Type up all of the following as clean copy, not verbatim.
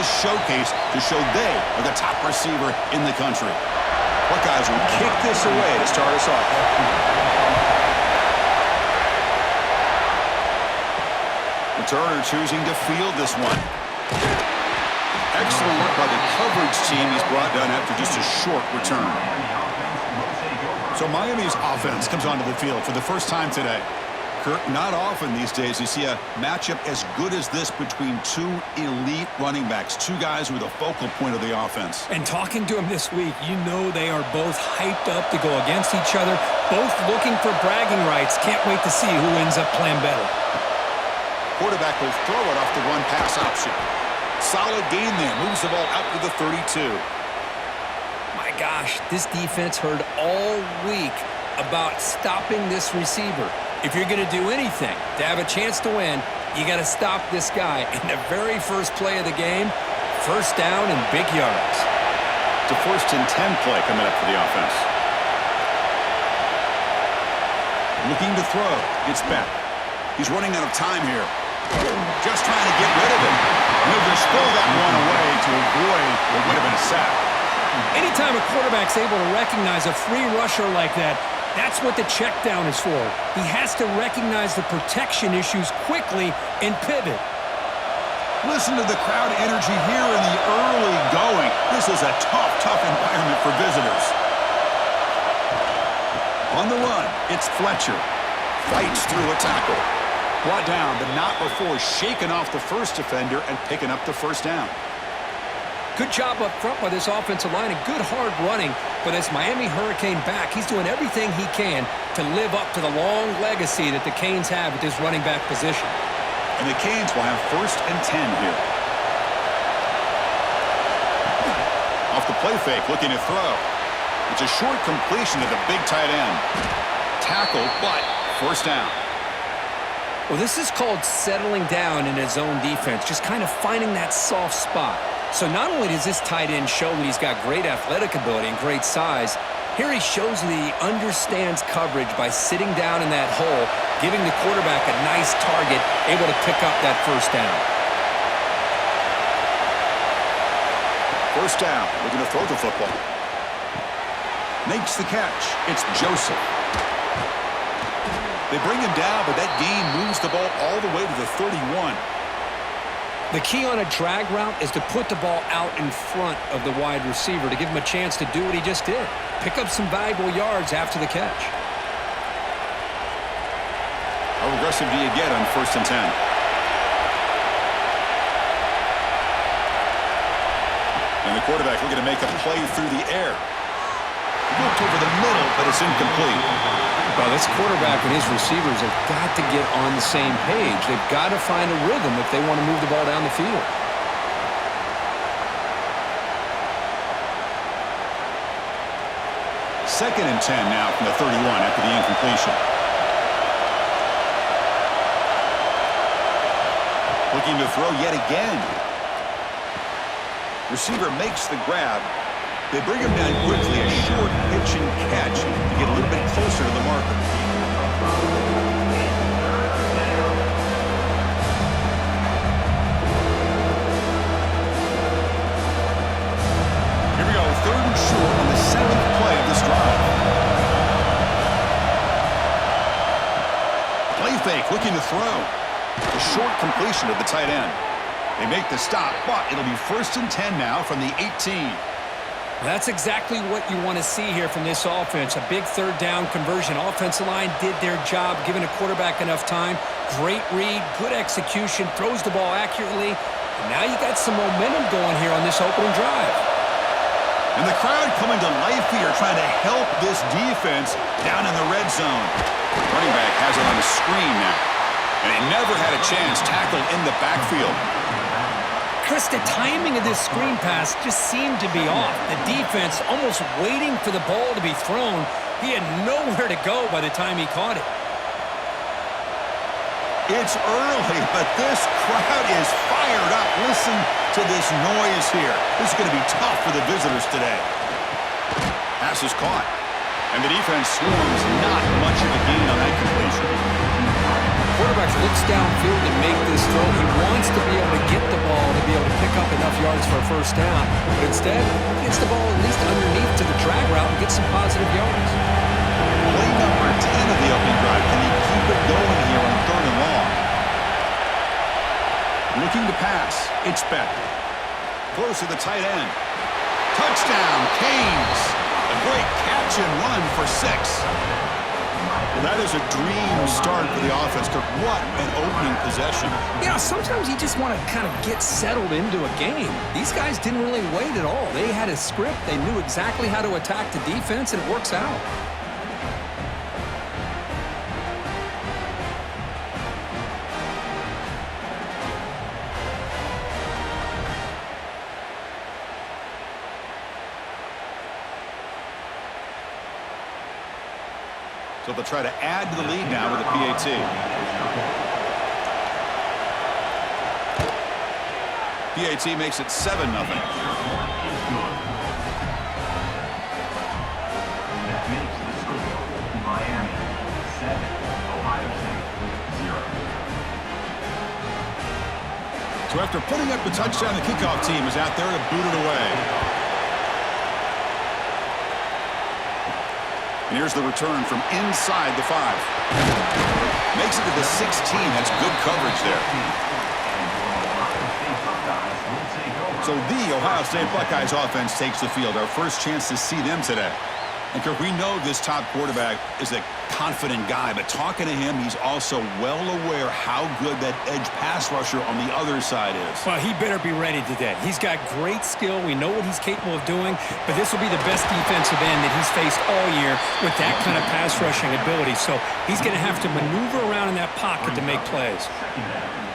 this showcase to show they are the top receiver in the country. Buckeyes will kick this away to start us off. Returner choosing to field this one. Excellent work by the coverage team he's brought down after just a short return. So Miami's offense comes onto the field for the first time today. Kurt, not often these days you see a matchup as good as this between two elite running backs, two guys who are the focal point of the offense. And talking to them this week, you know they are both hyped up to go against each other, both looking for bragging rights. Can't wait to see who ends up playing better. Quarterback will throw it off the run-pass option. Solid gain there. Moves the ball out to the 32. My gosh, this defense heard all week about stopping this receiver. If you're going to do anything to have a chance to win, you got to stop this guy. In the very first play of the game, first down and big yards. It's a 1st and 10 play coming up for the offense. Looking to throw. Gets back. He's running out of time here. Just trying to get rid of it. He'll just throw that one away to avoid what would have been a sack. Anytime a quarterback's able to recognize a free rusher like that, that's what the check down is for. He has to recognize the protection issues quickly and pivot. Listen to the crowd energy here in the early going. This is a tough environment for visitors. On the run, it's Fletcher. Fights through a tackle. Brought down, but not before shaking off the first defender and picking up the first down. Good job up front by this offensive line and good hard running for this Miami Hurricane back. He's doing everything he can to live up to the long legacy that the Canes have at this running back position. And the Canes will have 1st and 10 here. Off the play fake, looking to throw. It's a short completion to the big tight end. Tackle, but first down. Well, this is called settling down in his own defense, just kind of finding that soft spot. So not only does this tight end show that he's got great athletic ability and great size, here he shows that he understands coverage by sitting down in that hole, giving the quarterback a nice target, able to pick up that first down. First down, looking to throw the football. Makes the catch. It's Joseph. They bring him down, but that gain moves the ball all the way to the 31. The key on a drag route is to put the ball out in front of the wide receiver to give him a chance to do what he just did. Pick up some valuable yards after the catch. How aggressive do you get on 1st and 10? And the quarterback looking to make a play through the air. Looked over the middle, but it's incomplete. Well, this quarterback and his receivers have got to get on the same page. They've got to find a rhythm if they want to move the ball down the field. Second and 10 now from the 31 after the incompletion. Looking to throw yet again. Receiver makes the grab. They bring him down quickly, a short pitch and catch to get a little bit closer to the marker. Here we go, 3rd and short on the 7th play of this drive. Play fake, looking to throw. A short completion to the tight end. They make the stop, but it'll be 1st and 10 now from the 18. That's exactly what you want to see here from this offense. A big 3rd down conversion. Offensive line did their job, giving a quarterback enough time. Great read, good execution, throws the ball accurately. And now you got some momentum going here on this opening drive. And the crowd coming to life here, trying to help this defense down in the red zone. Running back has it on the screen now. And he never had a chance tackled in the backfield. Chris, the timing of this screen pass just seemed to be off. The defense almost waiting for the ball to be thrown. He had nowhere to go by the time he caught it. It's early, but this crowd is fired up. Listen to this noise here. This is going to be tough for the visitors today. Pass is caught. And the defense swarms not much of a gain on that completion. quarterback looks downfield to make this throw. He wants to be able to get the ball to be able to pick up enough yards for a first down. But instead, he gets the ball at least underneath to the drag route and gets some positive yards. Play number 10 of the opening drive. Can he keep it going here on 3rd and long? Looking to pass. It's Beck. Close to the tight end. Touchdown, Canes. A great catch and run for 6. Well, that is a dream start for the offense, Kirk. What an opening possession. Yeah, sometimes you just want to kind of get settled into a game. These guys didn't really wait at all. They had a script. They knew exactly how to attack the defense, and it works out. So they'll try to add to the lead now with a PAT. PAT makes it 7-0. So after putting up the touchdown, the kickoff team is out there to boot it away. And here's the return from inside the 5. Makes it to the 16. That's good coverage there. So the Ohio State Buckeyes offense takes the field. Our first chance to see them today. And Kirk, we know this top quarterback is a confident guy, but talking to him, he's also well aware how good that edge pass rusher on the other side is. Well, he better be ready today. He's got great skill. We know what he's capable of doing, but this will be the best defensive end that he's faced all year with that kind of pass rushing ability. So he's going to have to maneuver around in that pocket to make plays.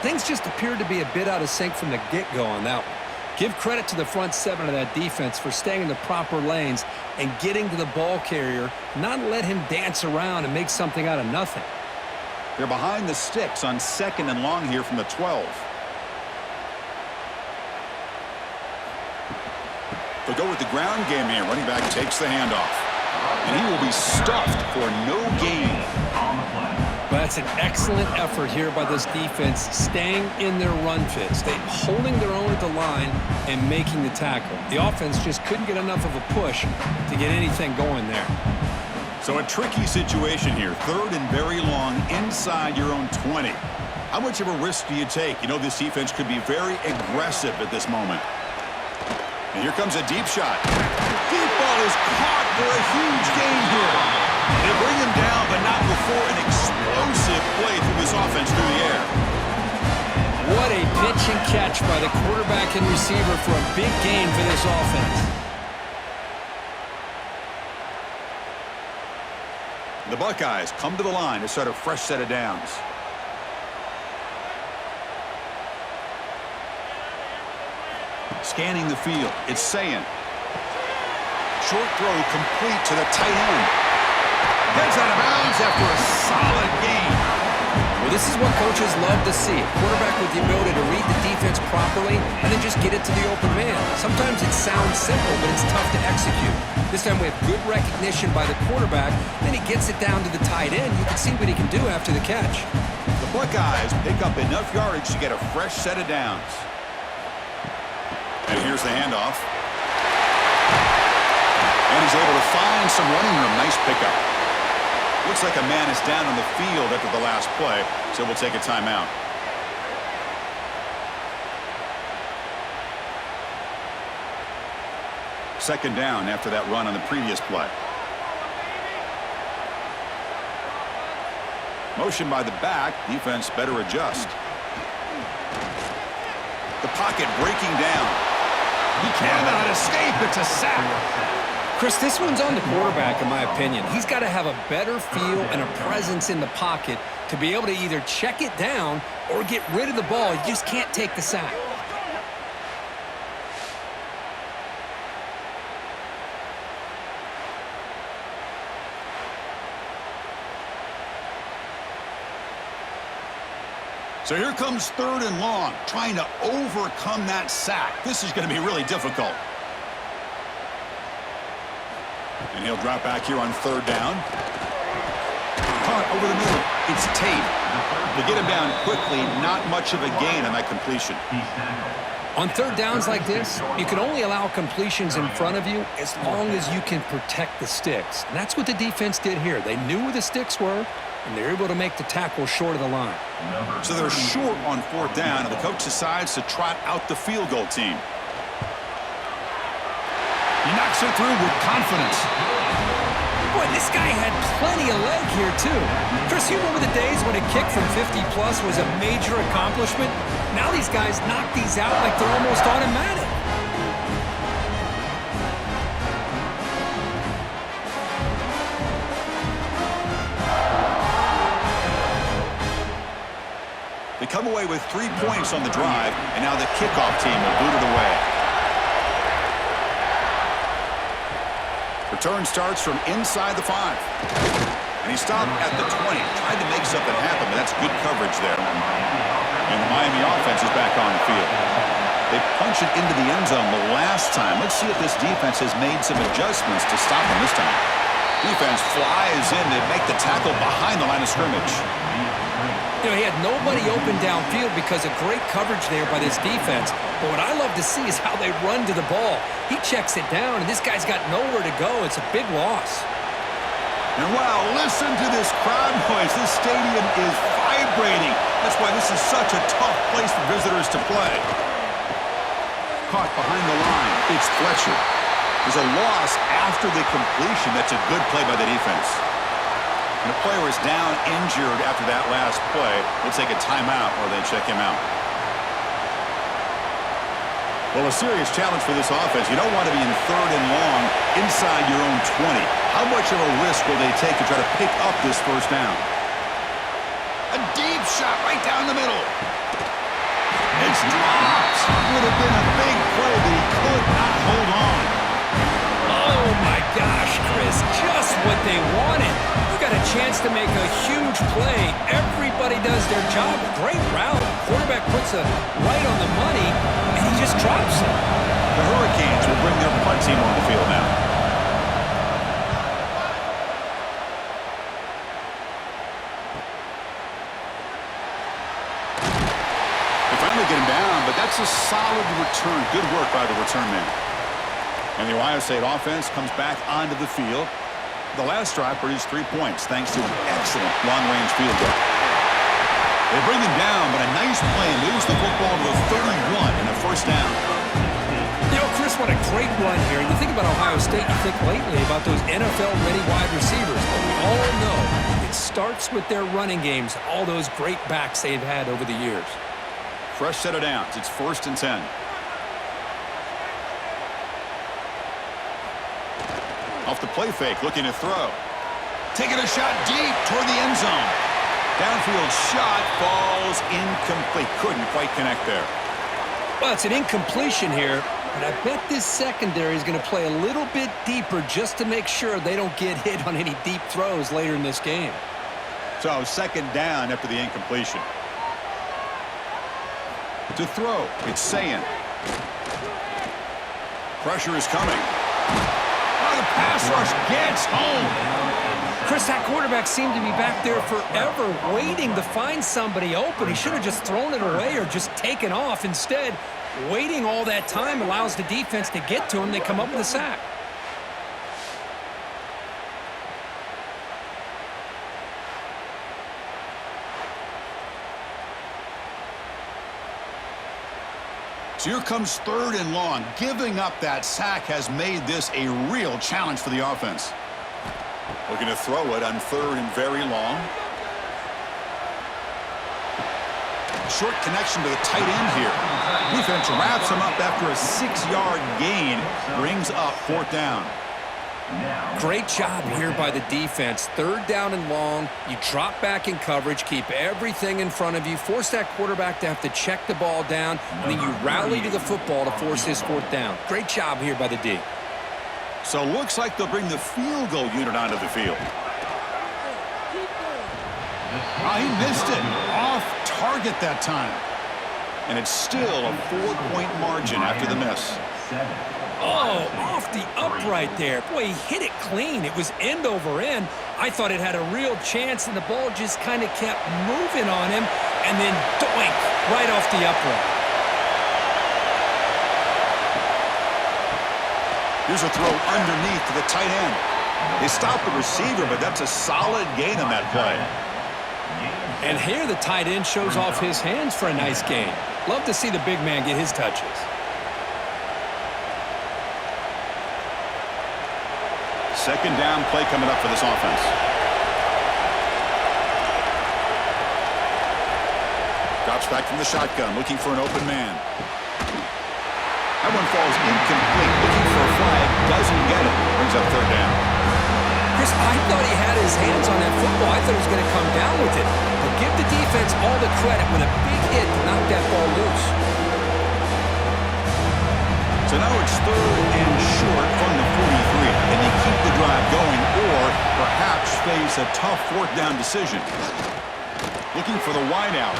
Things just appeared to be a bit out of sync from the get-go on that one. Give credit to the front 7 of that defense for staying in the proper lanes and getting to the ball carrier, not let him dance around and make something out of nothing. They're behind the sticks on 2nd and long here from the 12. They'll go with the ground game here. Running back takes the handoff. And he will be stuffed for no gain. But that's an excellent effort here by this defense, staying in their run fits. They holding their own at the line and making the tackle. The offense just couldn't get enough of a push to get anything going there. So a tricky situation here. 3rd and very long inside your own 20. How much of a risk do you take? You know this defense could be very aggressive at this moment. And here comes a deep shot. Deep ball is caught for a huge gain here. They bring him down, but not before an explosive play through this offense through the air. What a pitch and catch by the quarterback and receiver for a big gain for this offense. The Buckeyes come to the line to start a fresh set of downs. Scanning the field, it's Sayin. Short throw complete to the tight end. Gets out of bounds after a solid gain. Well, this is what coaches love to see. A quarterback with the ability to read the defense properly and then just get it to the open man. Sometimes it sounds simple, but it's tough to execute. This time we have good recognition by the quarterback, then he gets it down to the tight end. You can see what he can do after the catch. The Buckeyes pick up enough yardage to get a fresh set of downs. And here's the handoff. And he's able to find some running room. Nice pickup. Looks like a man is down on the field after the last play, so we'll take a timeout. Second down after that run on the previous play. Motion by the back. Defense better adjust. The pocket breaking down. He cannot escape. It's a sack. Chris, this one's on the quarterback, in my opinion. He's got to have a better feel and a presence in the pocket to be able to either check it down or get rid of the ball. You just can't take the sack. So here comes 3rd and long, trying to overcome that sack. This is going to be really difficult. And he'll drop back here on 3rd down. Caught over the middle. It's Tate. They get him down quickly, not much of a gain on that completion. On third downs like this, you can only allow completions in front of you as long as you can protect the sticks. And that's what the defense did here. They knew where the sticks were, and they're able to make the tackle short of the line. So they're short on fourth down, and the coach decides to trot out the field goal team. He knocks it through with confidence. Boy, this guy had plenty of leg here, too. Chris, you remember the days when a kick from 50-plus was a major accomplishment? Now these guys knock these out like they're almost automatic. They come away with 3 points on the drive, and now the kickoff team will boot it away. Return starts from inside the 5. And he stopped at the 20. Tried to make something happen, but that's good coverage there. And the Miami offense is back on the field. They punch it into the end zone the last time. Let's see if this defense has made some adjustments to stop them this time. Defense flies in to make the tackle behind the line of scrimmage. You know, he had nobody open downfield because of great coverage there by this defense. But what I love to see is how they run to the ball. He checks it down, and this guy's got nowhere to go. It's a big loss. And wow, listen to this crowd noise. This stadium is vibrating. That's why this is such a tough place for visitors to play. Caught behind the line. It's Fletcher. There's a loss after the completion. That's a good play by the defense. And the player is down injured after that last play. We'll take a timeout or they check him out. Well, a serious challenge for this offense. You don't want to be in third and long inside your own 20. How much of a risk will they take to try to pick up this first down? A deep shot right down the middle. It's dropped. Would have been a big play, but he could not hold on. Oh, my gosh, Chris, just what they wanted. You got a chance to make a huge play. Everybody does their job. Great route. Quarterback puts it right on the money, and he just drops it. The Hurricanes will bring their punt team on the field now. They finally get him down, but that's a solid return. Good work by the return man. And the Ohio State offense comes back onto the field. The last drive produced 3 points thanks to an excellent long-range field goal. They bring him down, but a nice play moves the football to the 31 and a first down. You know, Chris, what a great run here. You think about Ohio State, you think lately about those NFL-ready wide receivers. But we all know it starts with their running games, all those great backs they've had over the years. Fresh set of downs. It's 1st and 10. Off the play fake, looking to throw. Taking a shot deep toward the end zone. Downfield shot falls incomplete. Couldn't quite connect there. Well, it's an incompletion here, but I bet this secondary is going to play a little bit deeper just to make sure they don't get hit on any deep throws later in this game. So 2nd down after the incompletion. To throw, it's Sayin. Pressure is coming. The pass rush gets home. Chris, that quarterback seemed to be back there forever waiting to find somebody open. He should have just thrown it away or just taken off. Instead, waiting all that time allows the defense to get to him. They come up with a sack. So here comes 3rd and long. Giving up that sack has made this a real challenge for the offense. Looking to throw it on 3rd and very long. Short connection to the tight end here. Defense wraps him up after a 6-yard gain. Brings up 4th down. Great job here by the defense. 3rd down and long. You drop back in coverage, keep everything in front of you, force that quarterback to have to check the ball down, and then you rally to the football to force his 4th down. Great job here by the D. So looks like they'll bring the field goal unit onto the field. He missed it. Off target that time. And it's still a 4-point margin after the miss. Oh, off the upright there. Boy, he hit it clean. It was end over end. I thought it had a real chance, and the ball just kind of kept moving on him, and then doink, right off the upright. Here's a throw underneath to the tight end. They stopped the receiver, but that's a solid gain on that play. And here the tight end shows off his hands for a nice gain. Love to see the big man get his touches. Second down play coming up for this offense. Drops back from the shotgun, looking for an open man. That one falls incomplete, looking for a flag, doesn't get it. Brings up third down. Chris, I thought he had his hands on that football. I thought he was going to come down with it. But give the defense all the credit with a big hit to knock that ball loose. So now it's third and short from the 43. Can they keep the drive going or perhaps face a tough fourth down decision? Looking for the wideout.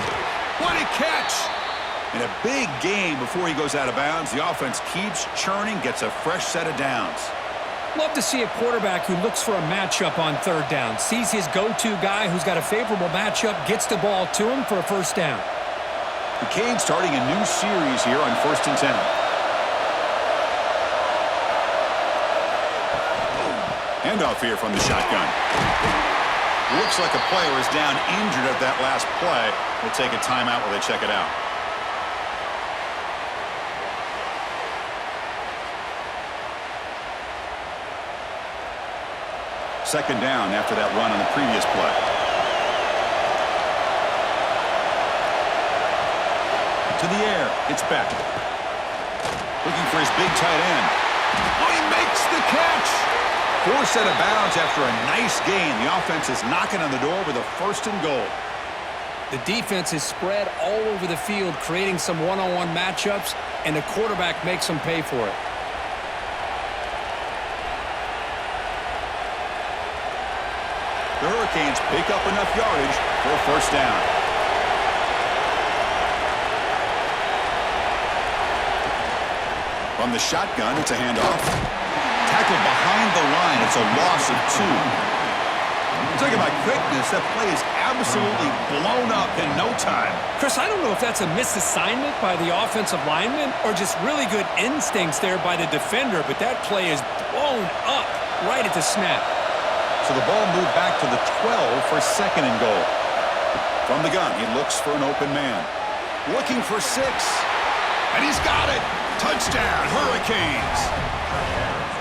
What a catch! And a big gain before he goes out of bounds. The offense keeps churning, gets a fresh set of downs. Love to see a quarterback who looks for a matchup on third down. Sees his go-to guy who's got a favorable matchup, gets the ball to him for a first down. The Canes starting a new series here on 1st and 10. Handoff here from the shotgun. Looks like a player is down injured at that last play. We'll take a timeout while they check it out. Second down after that run on the previous play. To the air. It's Beck. Looking for his big tight end. Oh, he makes the catch! Forced out of bounds after a nice gain. The offense is knocking on the door with a first and goal. The defense is spread all over the field, creating some one-on-one matchups, and the quarterback makes them pay for it. The Hurricanes pick up enough yardage for a first down. From the shotgun, it's a handoff. Tackled behind the line. It's a loss of 2. Talking about quickness, that play is absolutely blown up in no time. Chris, I don't know if that's a misassignment by the offensive lineman or just really good instincts there by the defender, but that play is blown up right at the snap. So the ball moved back to the 12 for second and goal. From the gun, he looks for an open man. Looking for 6. And he's got it. Touchdown, Hurricanes.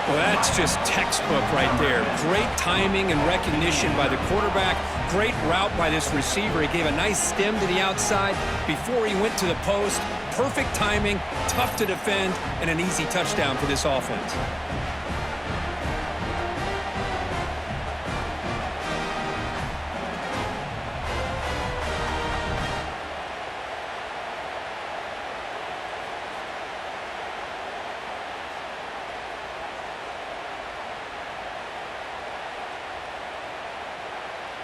Well, that's just textbook right there. Great timing and recognition by the quarterback. Great route by this receiver. He gave a nice stem to the outside before he went to the post. Perfect timing, tough to defend, and an easy touchdown for this offense.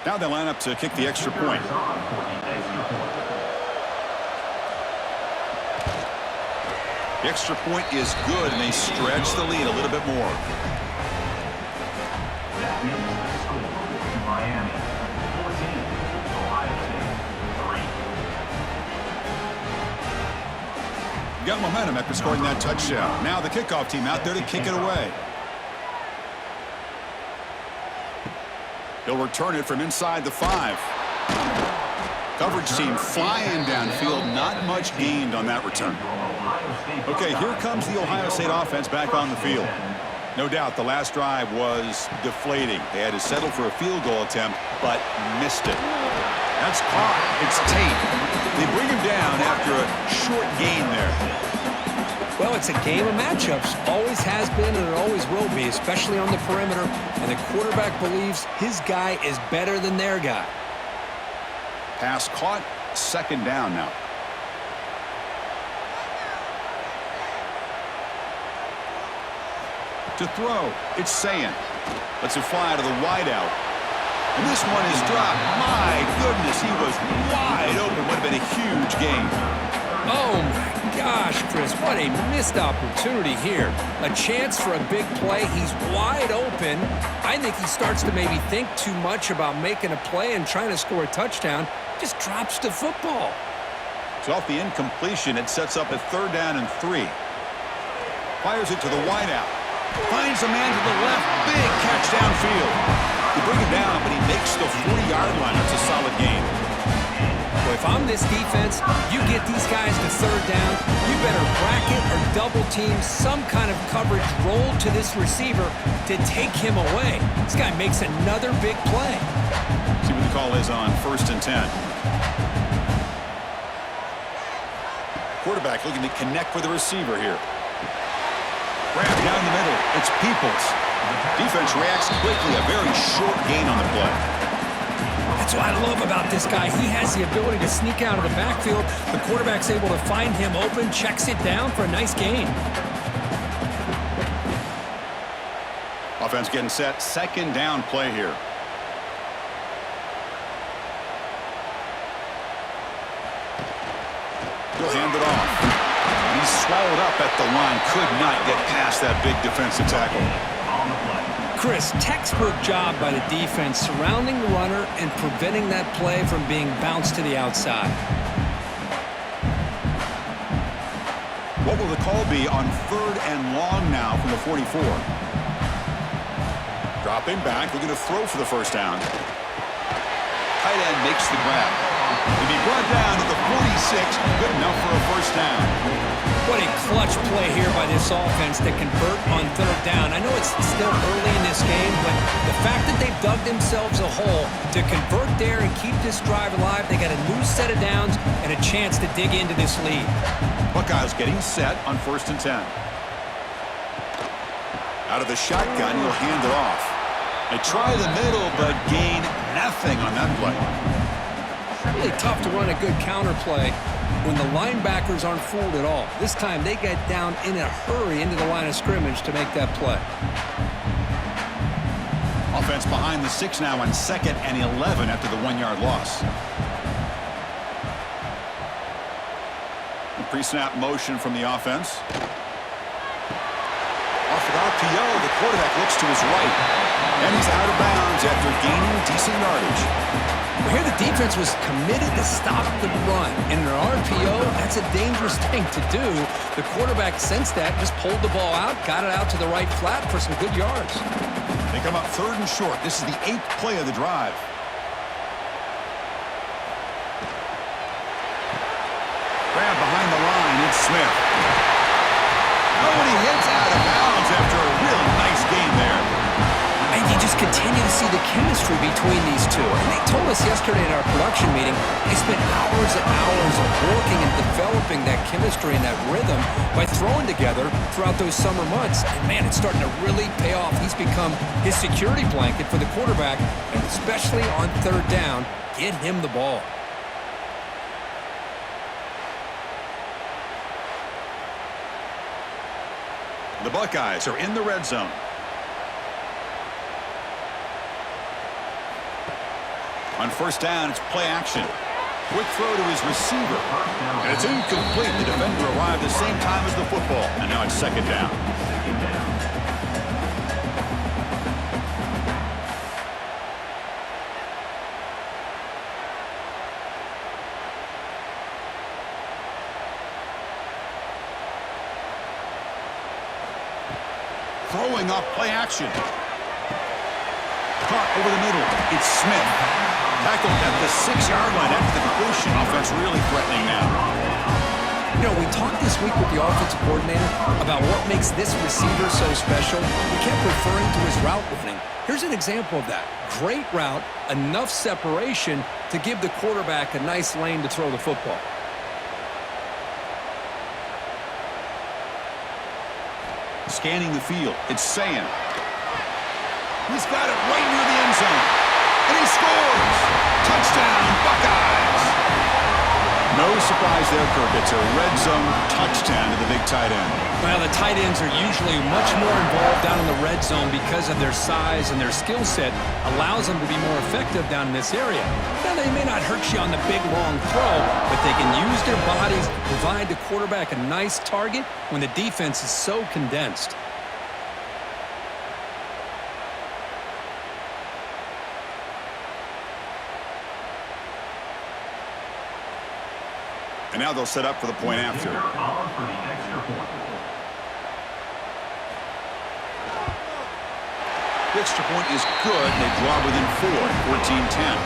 Now they line up to kick the extra point. The extra point is good, and they stretch the lead a little bit more. Got momentum after scoring that touchdown. Now the kickoff team out there to kick it away. He'll return it from inside the 5. Coverage team flying downfield. Not much gained on that return. Okay, here comes the Ohio State offense back on the field. No doubt the last drive was deflating. They had to settle for a field goal attempt, but missed it. That's caught. It's Tate. They bring him down after a short gain there. Well, it's a game of matchups. Always has been and it always will be, especially on the perimeter. And the quarterback believes his guy is better than their guy. Pass caught. Second down now. To throw, it's Sayin. Lets it fly to the wideout. And this one is dropped. My goodness, he was wide open. Would have been a huge gain. Oh, my gosh, Chris, what a missed opportunity here. A chance for a big play. He's wide open. I think he starts to maybe think too much about making a play and trying to score a touchdown. Just drops the football. So off the incompletion, it sets up a 3rd down and 3. Fires it to the wideout. Finds a man to the left. Big catch downfield. You bring him down, but he makes the 40-yard line. That's a solid gain. Well, if I'm this defense, you get these guys to 3rd down, you better bracket or double team some kind of coverage roll to this receiver to take him away. This guy makes another big play. See what the call is on 1st and 10. Quarterback looking to connect with the receiver here. Grab down the middle. It's Peoples. Defense reacts quickly. A very short gain on the play. That's what I love about this guy. He has the ability to sneak out of the backfield. The quarterback's able to find him open, checks it down for a nice gain. Offense getting set. 2nd down play here. He'll hand it off. He's swallowed up at the line. Could not get past that big defensive tackle. Chris, textbook job by the defense surrounding the runner and preventing that play from being bounced to the outside. What will the call be on 3rd and long now from the 44? Dropping back, looking to throw for the 1st down. Tight end makes the grab. He'll be brought down to the 46. Good enough for a 1st down. What a clutch play here by this offense to convert on 3rd down. I know it's still early in this game, but the fact that they've dug themselves a hole to convert there and keep this drive alive, they got a new set of downs and a chance to dig into this lead. Buckeyes getting set on 1st and 10. Out of the shotgun, he'll hand it off. They try the middle, but gain nothing on that play. Really tough to run a good counter play when the linebackers aren't fooled at all. This time they get down in a hurry into the line of scrimmage to make that play. Offense behind the 6 now on 2nd and 11 after the 1-yard loss. Pre-snap motion from the offense. Off without PO, the quarterback looks to his right. And he's out of bounds after gaining decent yardage. Well, here the defense was committed to stop the run. In an RPO, that's a dangerous thing to do. The quarterback sensed that, just pulled the ball out, got it out to the right flat for some good yards. They come up 3rd and short. This is the 8th play of the drive. Grab behind the line. It's Smith. Oh, and he hits out of bounds after a real nice game there. And you just continue to see the chemistry between these two. And they told us yesterday in our production meeting, they spent hours and hours of working and developing that chemistry and that rhythm by throwing together throughout those summer months. And man, it's starting to really pay off. He's become his security blanket for the quarterback, and especially on 3rd down, get him the ball. The Buckeyes are in the red zone. On 1st down, it's play action. Quick throw to his receiver. And it's incomplete. The defender arrived at the same time as the football. And now it's 2nd down. Throwing up play action. Caught over the middle. It's Smith. Tackled at the 6-yard line after the completion. Offense really threatening now. You know, we talked this week with the offensive coordinator about what makes this receiver so special. He kept referring to his route running. Here's an example of that. Great route, enough separation to give the quarterback a nice lane to throw the football. Scanning the field. It's Sayan. He's got it right near the end zone. And he scores! Touchdown, Buckeyes! No No surprise there, Kirk. It's a red zone touchdown to the big tight end. Well, the tight ends are usually much more involved down in the red zone because of their size, and their skill set allows them to be more effective down in this area. Now, they may not hurt you on the big, long throw, but they can use their bodies to provide the quarterback a nice target when the defense is so condensed. And now they'll set up for the point after. The extra point is good. They draw within 4, 14-10.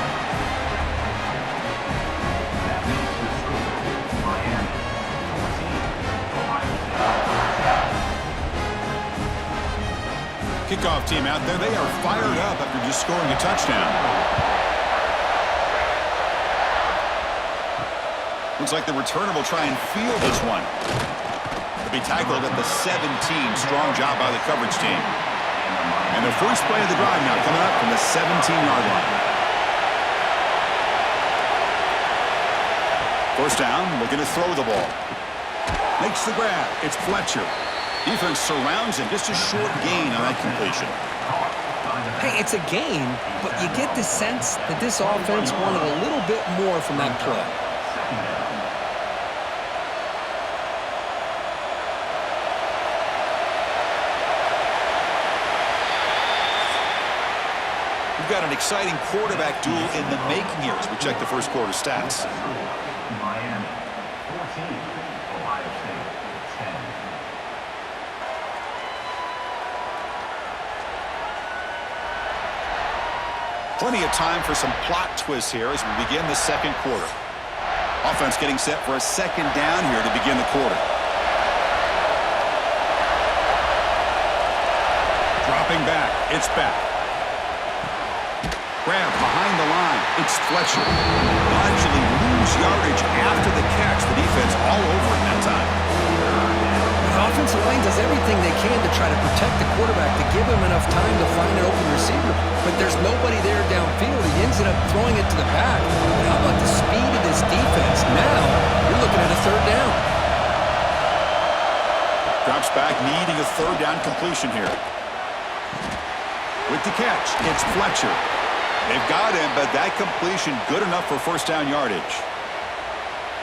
Kickoff team out there. They are fired up after just scoring a touchdown. Looks like the returner will try and field this one. He'll be tackled at the 17. Strong job by the coverage team. And the first play of the drive now coming up from the 17-yard line. First down, looking to throw the ball. Makes the grab. It's Fletcher. Defense surrounds him. Just a short gain on that completion. Hey, it's a gain, but you get the sense that this offense wanted a little bit more from that play. We've got an exciting quarterback duel in the making here as we check the first quarter stats. Miami, 14, Ohio State, 10. Plenty of time for some plot twists here as we begin the second quarter. Offense getting set for a second down here to begin the quarter. Dropping back. It's back. Grab behind the line. It's Fletcher. They'll actually lose yardage after the catch. The defense all over it that time. The offensive line does everything they can to try to protect the quarterback to give him enough time to find an open receiver. But there's nobody there downfield. He ends up throwing it to the back. But how about the speed of this defense? Now you're looking at a third down. Drops back, needing a third down completion here. With the catch, it's Fletcher. They've got him, but that completion good enough for first down yardage.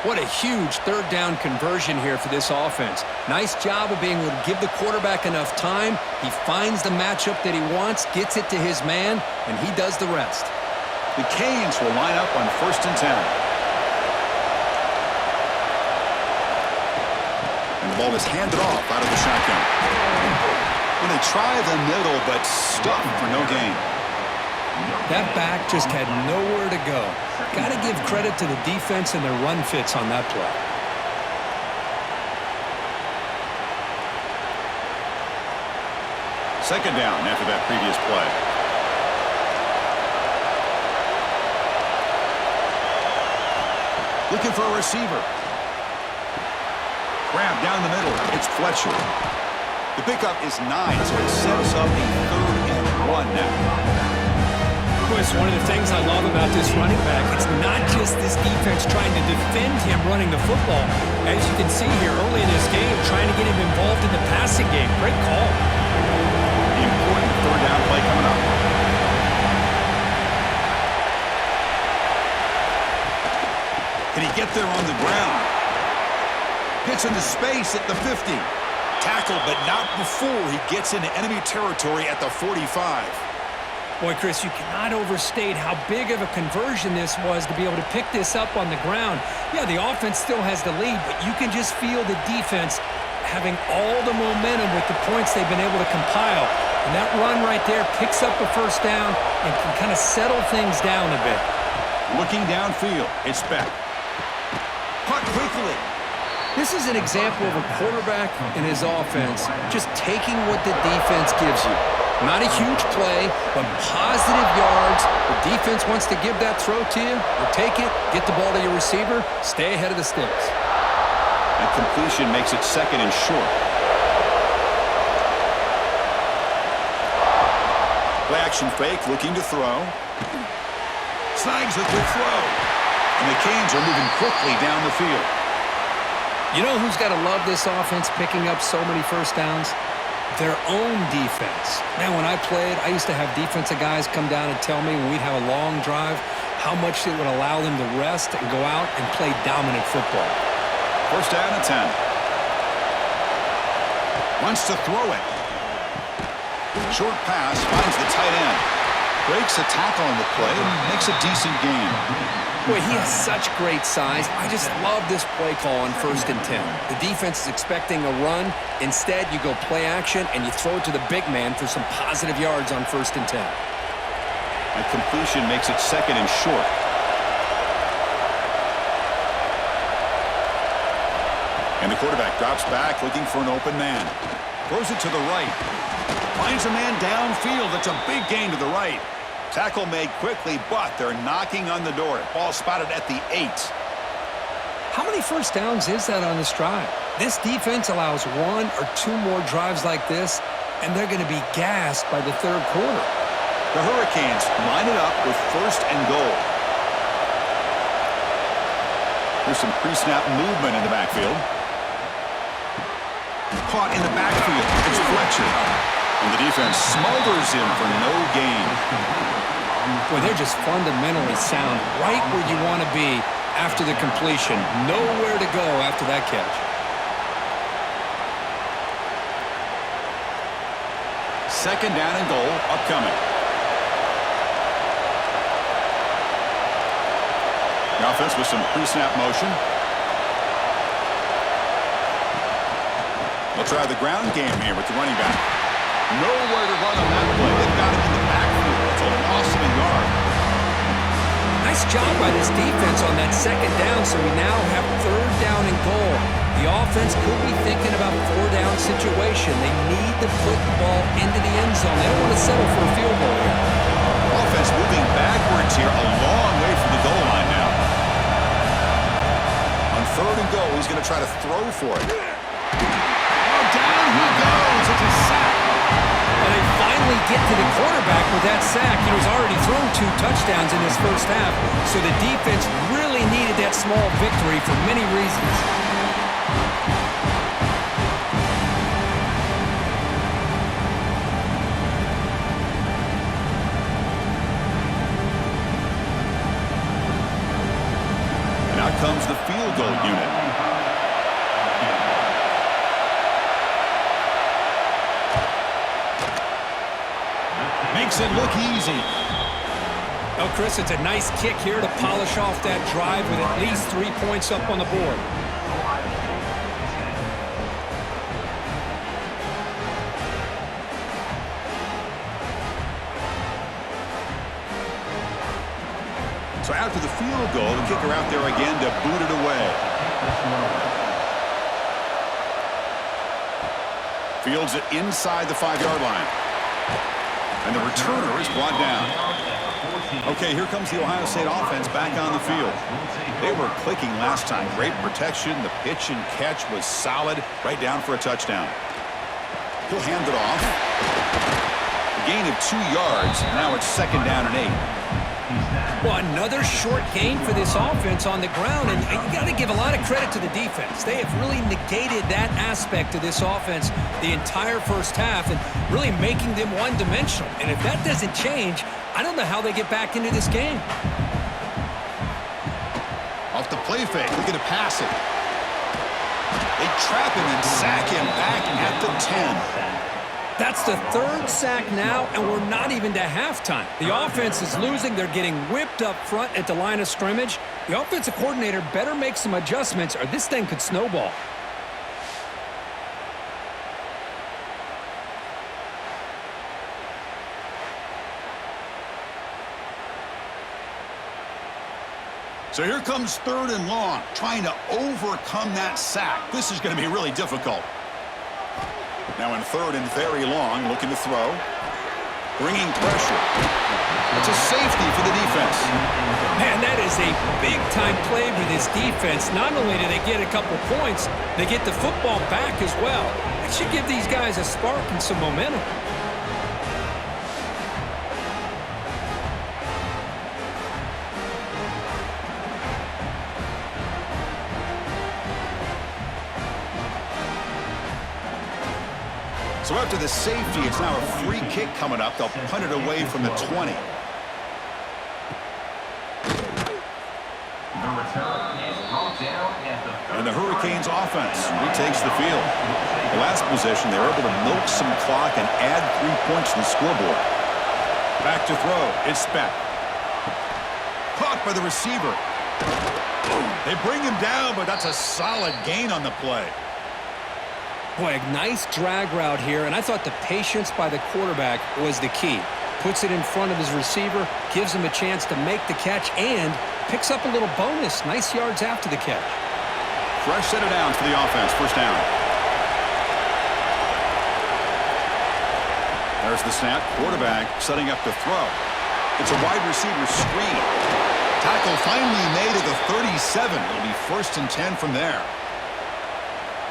What a huge third down conversion here for this offense. Nice job of being able to give the quarterback enough time. He finds the matchup that he wants, gets it to his man, and he does the rest. The Canes will line up on 1st and 10. And the ball is handed off out of the shotgun. And they try the middle, but stuck for no gain. That back just had nowhere to go. Got to give credit to the defense and their run fits on that play. Second down after that previous play. Looking for a receiver. Grab down the middle. It's Fletcher. The pickup is 9, so it sets up a 3rd and 1 now. It's one of the things I love about this running back. It's not just this defense trying to defend him running the football. As you can see here early in this game, trying to get him involved in the passing game. Great call. The important third down play coming up. Can he get there on the ground? Gets into space at the 50. Tackled, but not before he gets into enemy territory at the 45. Boy, Chris, you cannot overstate how big of a conversion this was to be able to pick this up on the ground. Yeah, the offense still has the lead, but you can just feel the defense having all the momentum with the points they've been able to compile. And that run right there picks up a first down and can kind of settle things down a bit. Looking downfield, it's Beck. Caught quickly. This is an example of a quarterback and his offense just taking what the defense gives you. Not a huge play, but positive yards. The defense wants to give that throw to you. You take it, get the ball to your receiver, stay ahead of the sticks. That completion makes it 2nd and short. Play action fake, looking to throw. Snags a good throw. And the Canes are moving quickly down the field. You know who's got to love this offense picking up so many first downs? Their own defense. Man, when I played, I used to have defensive guys come down and tell me when we'd have a long drive how much it would allow them to rest and go out and play dominant football. First down and 10. Wants to throw it. Short pass, finds the tight end. Breaks a tackle on the play and makes a decent gain. Boy, he has such great size. I just love this play call on 1st and 10. The defense is expecting a run. Instead, you go play action and you throw it to the big man for some positive yards on 1st and 10. A completion makes it 2nd and short. And the quarterback drops back looking for an open man. Throws it to the right. Finds a man downfield. That's a big gain to the right. Tackle made quickly, but they're knocking on the door. Ball spotted at the 8. How many first downs is that on this drive? This defense allows 1 or 2 more drives like this, and they're going to be gassed by the 3rd quarter. The Hurricanes line it up with 1st and goal. Here's some pre-snap movement in the backfield. Caught in the backfield. It's Fletcher. And the defense smothers him for no gain. Boy, they're just fundamentally sound right where you want to be after the completion. Nowhere to go after that catch. 2nd down and goal upcoming. The offense with some pre-snap motion. They'll try the ground game here with the running back. Nowhere to run on that play. They've got him in the backfield. It's a loss of a yard. Nice job by this defense on that 2nd down, so we now have 3rd down and goal. The offense could be thinking about a 4-down situation. They need to put the ball into the end zone. They don't want to settle for a field goal here. Offense moving backwards here, a long way from the goal line now. On 3rd and goal, he's going to try to throw for it. Oh, down he goes. It's a sack. Well, they finally get to the quarterback with that sack. He's already thrown 2 touchdowns in this first half, so the defense really needed that small victory for many reasons. And out comes the field goal unit. Makes it look easy. Oh, Chris, it's a nice kick here to polish off that drive with at least 3 points up on the board. So after the field goal, the kicker out there again to boot it away. Fields it inside the 5-yard line. And the returner is brought down. Okay, here comes the Ohio State offense back on the field. They were clicking last time. Great protection. The pitch and catch was solid. Right down for a touchdown. He'll hand it off. A gain of 2 yards. Now it's 2nd down and 8. Well, another short gain for this offense on the ground, and you got to give a lot of credit to the defense. They have really negated that aspect of this offense the entire first half and really making them one-dimensional. And if that doesn't change, I don't know how they get back into this game. Off the play fake, looking to pass it. They trap him and sack him back at the 10. That's the 3rd sack now, and we're not even to halftime. The offense is losing. They're getting whipped up front at the line of scrimmage. The offensive coordinator better make some adjustments or this thing could snowball. So here comes 3rd and long, trying to overcome that sack. This is going to be really difficult. Now in 3rd and very long, looking to throw. Bringing pressure. It's a safety for the defense. Man, that is a big-time play with this defense. Not only do they get a couple points, they get the football back as well. That should give these guys a spark and some momentum. So after the safety, it's now a free kick coming up. They'll punt it away from the 20. And the Hurricanes offense retakes the field. The last possession, they were able to milk some clock and add 3 points to the scoreboard. Back to throw. It's Speck. Caught by the receiver. They bring him down, but that's a solid gain on the play. Boy, a nice drag route here, and I thought the patience by the quarterback was the key. Puts it in front of his receiver, gives him a chance to make the catch, and picks up a little bonus. Nice yards after the catch. Fresh set of downs for the offense. First down. There's the snap. Quarterback setting up to throw. It's a wide receiver screen. Tackle finally made at the 37. It'll be 1st and 10 from there.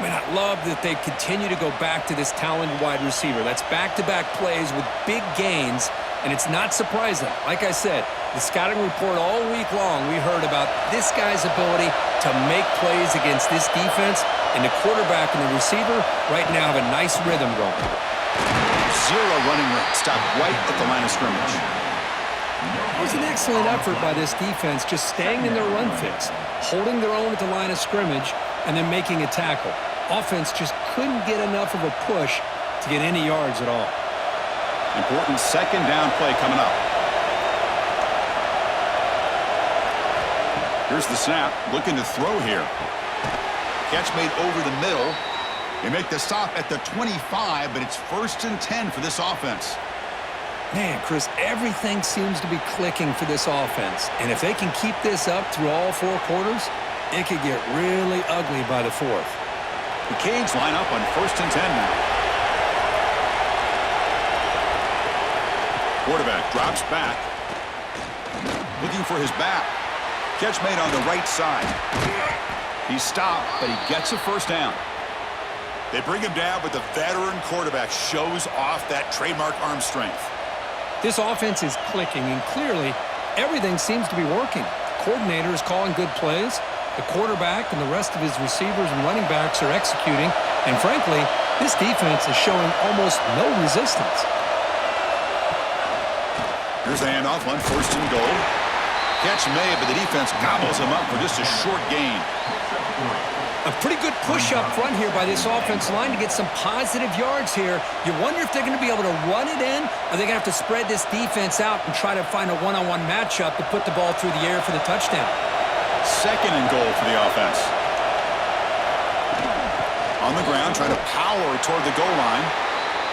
Man, I love that they continue to go back to this talented wide receiver. That's back-to-back plays with big gains, and it's not surprising. Like I said, the scouting report all week long, we heard about this guy's ability to make plays against this defense, and the quarterback and the receiver right now have a nice rhythm going. Zero running room. Stopped right at the line of scrimmage. It was an excellent effort by this defense, just staying in their run fix, holding their own at the line of scrimmage, and then making a tackle. Offense just couldn't get enough of a push to get any yards at all. Important second down play coming up. Here's the snap. Looking to throw here. Catch made over the middle. They make the stop at the 25, but it's 1st and 10 for this offense. Man, Chris, everything seems to be clicking for this offense. And if they can keep this up through all 4 quarters, it could get really ugly by the 4th. The Canes line up on 1st and 10 now. Quarterback drops back. Looking for his back. Catch made on the right side. He's stopped, but he gets a 1st down. They bring him down, but the veteran quarterback shows off that trademark arm strength. This offense is clicking, and clearly everything seems to be working. The coordinator is calling good plays. The quarterback and the rest of his receivers and running backs are executing. And frankly, this defense is showing almost no resistance. Here's the handoff on 1st and goal. Catch made, but the defense gobbles him up for just a short gain. A pretty good push up front here by this offense line to get some positive yards here. You wonder if they're going to be able to run it in, or they're going to have to spread this defense out and try to find a one-on-one matchup to put the ball through the air for the touchdown. 2nd and goal for the offense. On the ground, trying to power toward the goal line.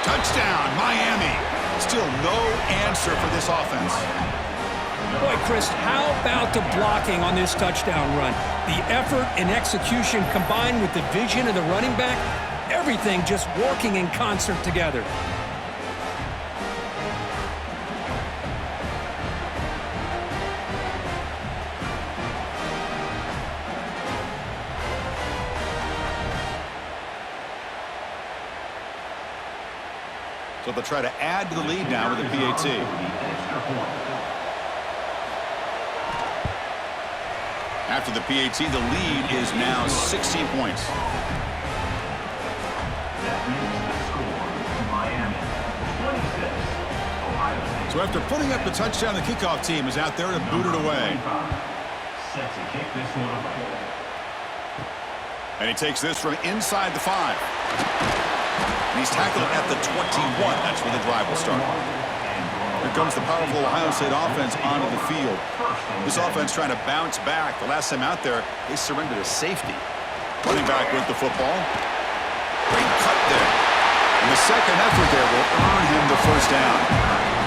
Touchdown, Miami. Still no answer for this offense. Boy, Chris, how about the blocking on this touchdown run? The effort and execution combined with the vision of the running back, everything just working in concert together. So they'll try to add to the lead now with the PAT. After the PAT, the lead is now 16 points. So after putting up the touchdown, the kickoff team is out there to boot it away. Set to kick this one away. And he takes this from inside the 5. And he's tackled at the 21. That's where the drive will start. Here comes the powerful Ohio State offense onto the field. This offense trying to bounce back. The last time out there, they surrendered a safety. Running back with the football. Great cut there. And the second effort there will earn him the 1st down.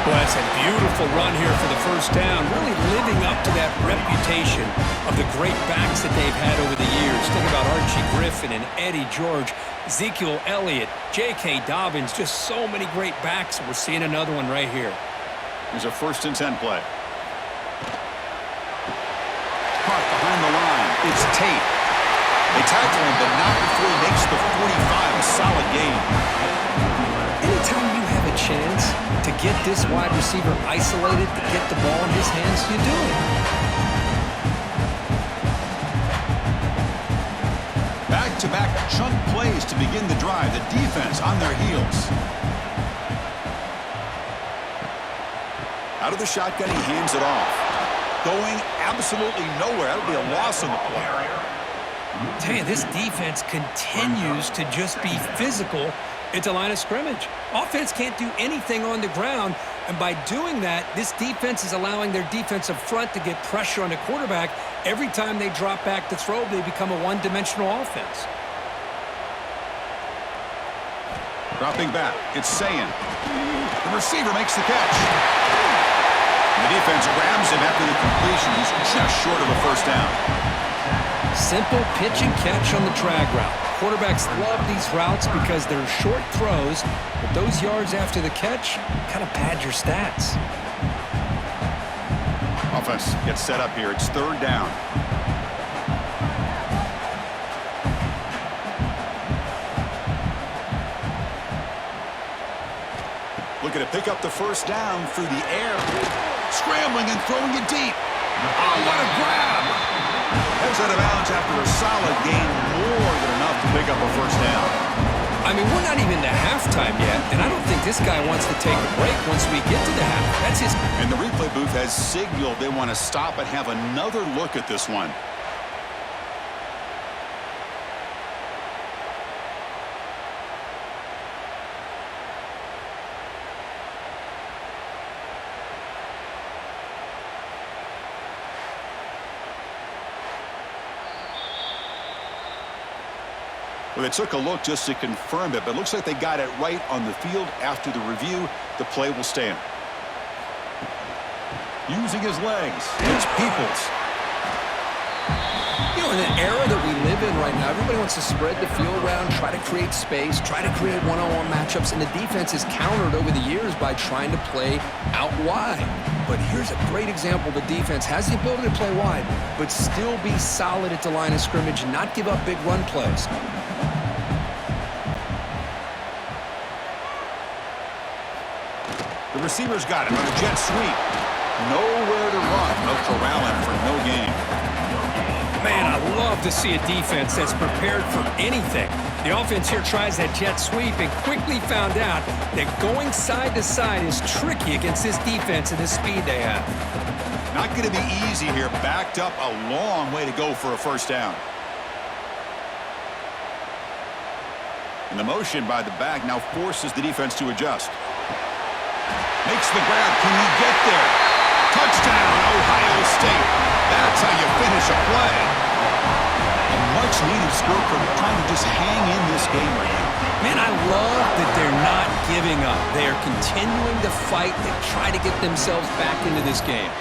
Well, that's a beautiful run here for the 1st down, really living up to that reputation of the great backs that they've had over the years. Think about Archie Griffin and Eddie George, Ezekiel Elliott, J.K. Dobbins, just so many great backs. We're seeing another one right here. Here's a 1st and 10 play. Caught behind the line. It's Tate. They tackle him, but not before he makes the 45. A solid gain. Anytime you have a chance to get this wide receiver isolated, to get the ball in his hands, you do it. Back-to-back chunk plays to begin the drive. The defense on their heels. Out of the shotgun, he hands it off. Going absolutely nowhere. That'll be a loss on the play. Tell you, this defense continues to just be physical at the line of scrimmage. Offense can't do anything on the ground, and by doing that, this defense is allowing their defensive front to get pressure on the quarterback. Every time they drop back to throw, they become a one-dimensional offense. Dropping back, it's Sayin. The receiver makes the catch. And the defense grabs him after the completion. He's just short of a first down. Simple pitch and catch on the drag route. Quarterbacks love these routes because they're short throws, but those yards after the catch kind of pad your stats. Offense gets set up here. It's third down. Looking to pick up the first down through the air. Scrambling and throwing it deep. Oh, what a grab! Heads out of bounds after a solid gain, more than enough to pick up a first down. I mean, we're not even to halftime yet, and I don't think this guy wants to take a break once we get to the half. That's his. And the replay booth has signaled they want to stop and have another look at this one. Well, they took a look just to confirm it, but it looks like they got it right on the field. After the review, the play will stand. Using his legs, it's Peoples. You know, in the era that we live in right now, everybody wants to spread the field around, try to create space, try to create one-on-one matchups, and the defense is countered over the years by trying to play out wide. But here's a great example. The defense has the ability to play wide, but still be solid at the line of scrimmage and not give up big run plays. The receiver's got it on a jet sweep. Nowhere to run. No corral him for no gain. Man, I love to see a defense that's prepared for anything. The offense here tries that jet sweep and quickly found out that going side to side is tricky against this defense and the speed they have. Not going to be easy here. Backed up a long way to go for a first down. And the motion by the back now forces the defense to adjust. Makes the grab. Can he get there? Touchdown, Ohio State. That's how you finish a play. A much-needed score from trying to just hang in this game right now. Man, I love that they're not giving up. They are continuing to fight and try to get themselves back into this game.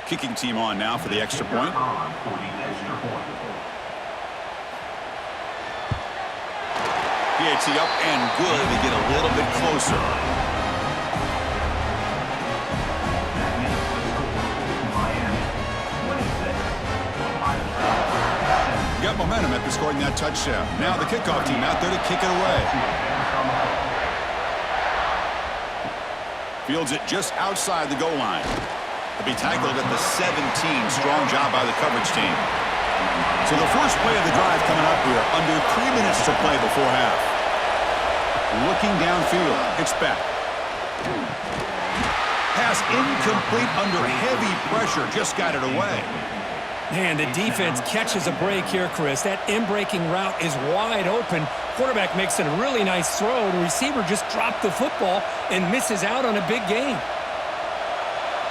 Kicking team on now for the extra point. PAT up and good to get a little bit closer. Got momentum after scoring that touchdown. Now the kickoff team out there to kick it away. Fields it just outside the goal line. To be tackled at the 17. Strong job by the coverage team. So the first play of the drive coming up here. Under 3 minutes to play before half. Looking downfield. It's back. Pass incomplete under heavy pressure. Just got it away. Man, the defense catches a break here, Chris. That in-breaking route is wide open. Quarterback makes it a really nice throw. The receiver just dropped the football and misses out on a big gain.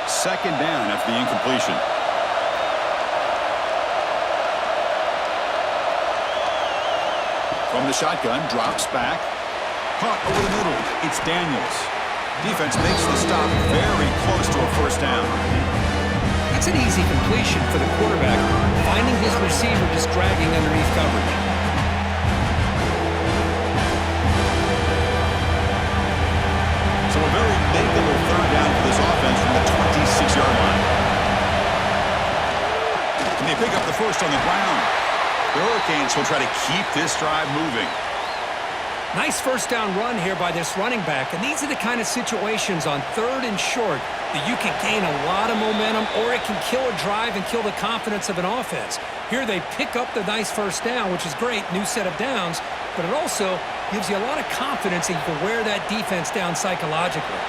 Second down after the incompletion. From the shotgun, drops back. Caught over the middle. It's Daniels. Defense makes the stop very close to a first down. That's an easy completion for the quarterback, finding his receiver just dragging underneath coverage. So a very makeable third down for this offense. And they pick up the first on the ground. The Hurricanes will try to keep this drive moving. Nice first down run here by this running back, and these are the kind of situations on 3rd and short that you can gain a lot of momentum, or it can kill a drive and kill the confidence of an offense. Here they pick up the nice first down, which is great, new set of downs, but it also gives you a lot of confidence that you can wear that defense down psychologically.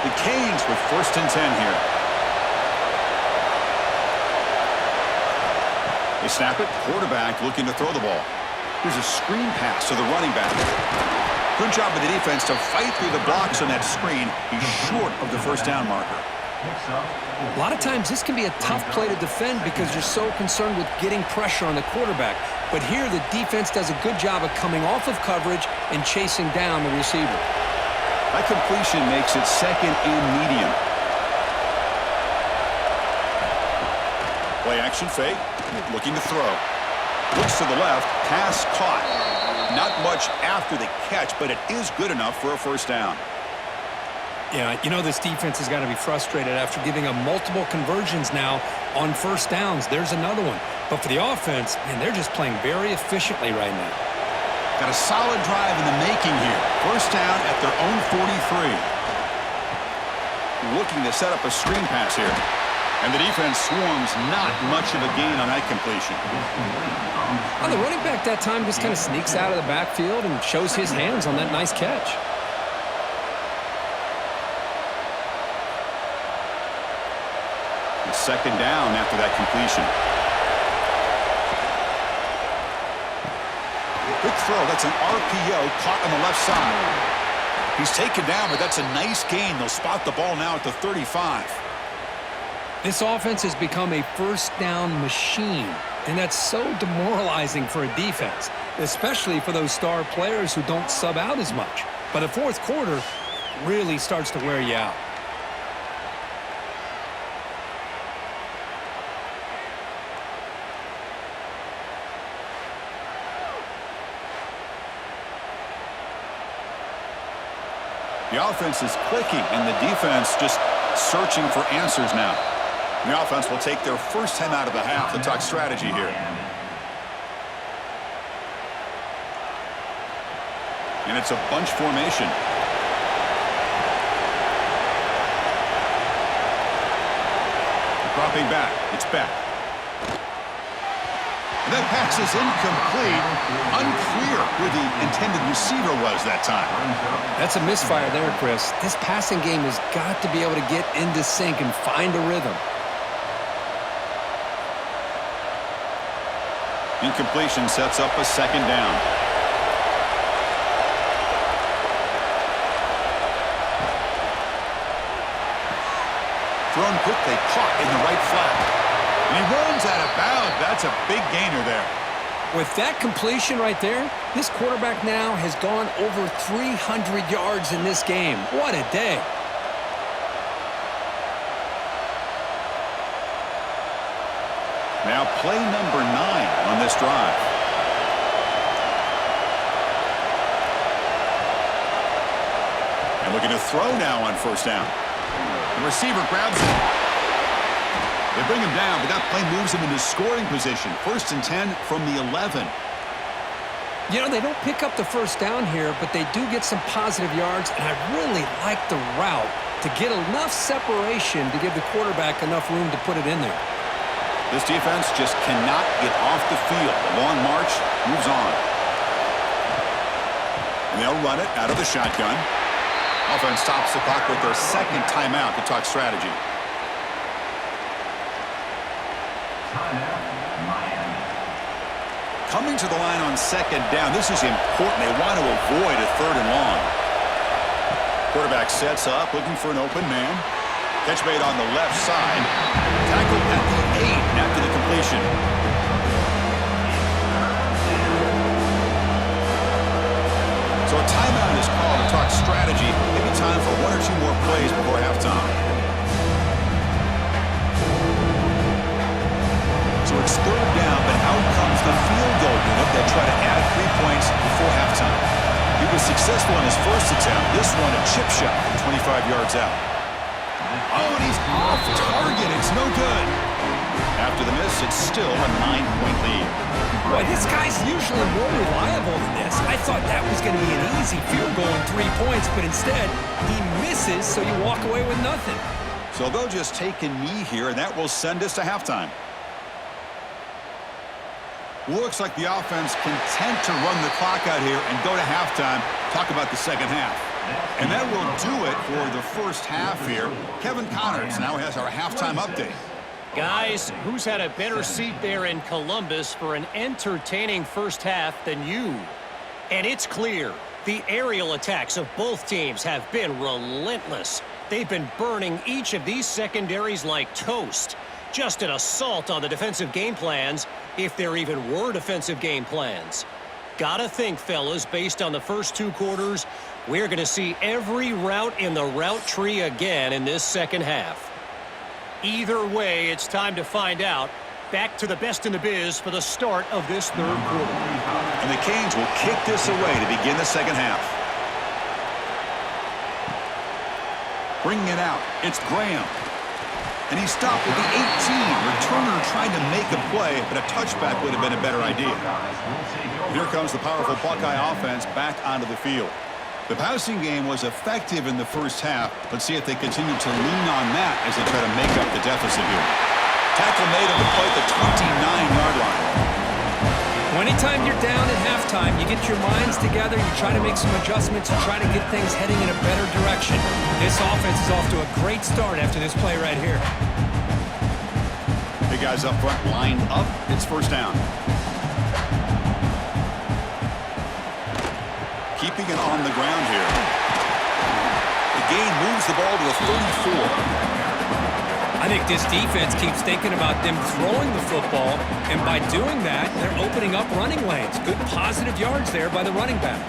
The Canes with 1st and 10 here. They snap it, quarterback looking to throw the ball. Here's a screen pass to the running back. Good job of the defense to fight through the blocks on that screen. He's short of the first down marker. A lot of times this can be a tough play to defend because you're so concerned with getting pressure on the quarterback. But here the defense does a good job of coming off of coverage and chasing down the receiver. That completion makes it 2nd and medium. Play action fake. Looking to throw. Looks to the left, pass caught. Not much after the catch, but it is good enough for a first down. Yeah, you know this defense has got to be frustrated after giving up multiple conversions now on first downs. There's another one. But for the offense, man, they're just playing very efficiently right now. Got a solid drive in the making here. First down at their own 43. Looking to set up a screen pass here. And the defense swarms, not much of a gain on that completion. Well, the running back that time just kind of sneaks out of the backfield and shows his hands on that nice catch. It's 2nd down after that completion. Quick throw. That's an RPO caught on the left side. He's taken down, but that's a nice gain. They'll spot the ball now at the 35. This offense has become a first down machine, and that's so demoralizing for a defense, especially for those star players who don't sub out as much. But the 4th quarter really starts to wear you out. The offense is clicking, and the defense just searching for answers now. The offense will take their first time out of the half to talk strategy here. And it's a bunch formation. Dropping back. It's back. And that pass is incomplete. Unclear who the intended receiver was that time. That's a misfire there, Chris. This passing game has got to be able to get into sync and find a rhythm. Incompletion sets up a 2nd down. Thrown quickly, caught in the right flat. And he runs out of bounds. That's a big gainer there. With that completion right there, this quarterback now has gone over 300 yards in this game. What a day. Now play number 9 on this drive. And looking to throw now on first down. The receiver grabs it. They bring him down, but that play moves him into scoring position. 1st and 10 from the 11. You know, they don't pick up the first down here, but they do get some positive yards, and I really like the route to get enough separation to give the quarterback enough room to put it in there. This defense just cannot get off the field. The long march moves on. And they'll run it out of the shotgun. Offense stops the clock with their 2nd timeout to talk strategy. Coming to the line on 2nd down. This is important. They want to avoid a 3rd and long. Quarterback sets up, looking for an open man. Catch made on the left side. Tackled at the 8 after the completion. So a timeout is called to talk strategy. Maybe time for 1 or 2 more plays before halftime. So it's 3rd down, but out comes the field goal unit that try to add 3 points before halftime. He was successful in his first attempt. This one a chip shot from 25 yards out. Oh, and he's off target. It's no good. After the miss, it's still a 9-point lead. Boy, this guy's usually more reliable than this. I thought that was going to be an easy field goal and 3 points, but instead, he misses, so you walk away with nothing. So they'll just take a knee here, and that will send us to halftime. Looks like the offense content to run the clock out here and go to halftime. Talk about the second half. And that will do it for the first half here. Kevin Connors now has our halftime update. Guys, who's had a better seat there in Columbus for an entertaining first half than you? And it's clear, the aerial attacks of both teams have been relentless. They've been burning each of these secondaries like toast. Just an assault on the defensive game plans, if there even were defensive game plans. Gotta think, fellas, based on the first 2 quarters, we're going to see every route in the route tree again in this second half. Either way, it's time to find out. Back to the best in the biz for the start of this third quarter. And the Canes will kick this away to begin the second half. Bringing it out, it's Graham. And he stopped at the 18. Returner trying to make a play, but a touchback would have been a better idea. Here comes the powerful Buckeye offense back onto the field. The passing game was effective in the first half. Let's see if they continue to lean on that as they try to make up the deficit here. Tackle made on the play at the 29-yard line. Anytime you're down at halftime, you get your minds together, you try to make some adjustments, and try to get things heading in a better direction. This offense is off to a great start after this play right here. The guys up front lined up. It's first down. Keeping it on the ground here. The gain moves the ball to the 34. I think this defense keeps thinking about them throwing the football, and by doing that, they're opening up running lanes. Good positive yards there by the running back.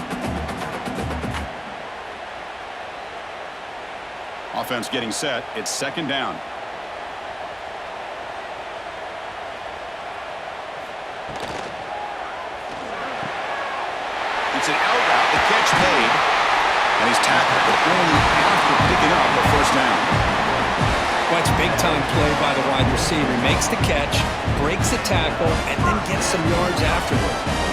Offense getting set. It's second down. It's an out route. The catch made. And he's tackled, but only after picking up the first down. Watch big-time play by the wide receiver. Makes the catch, breaks the tackle, and then gets some yards afterward.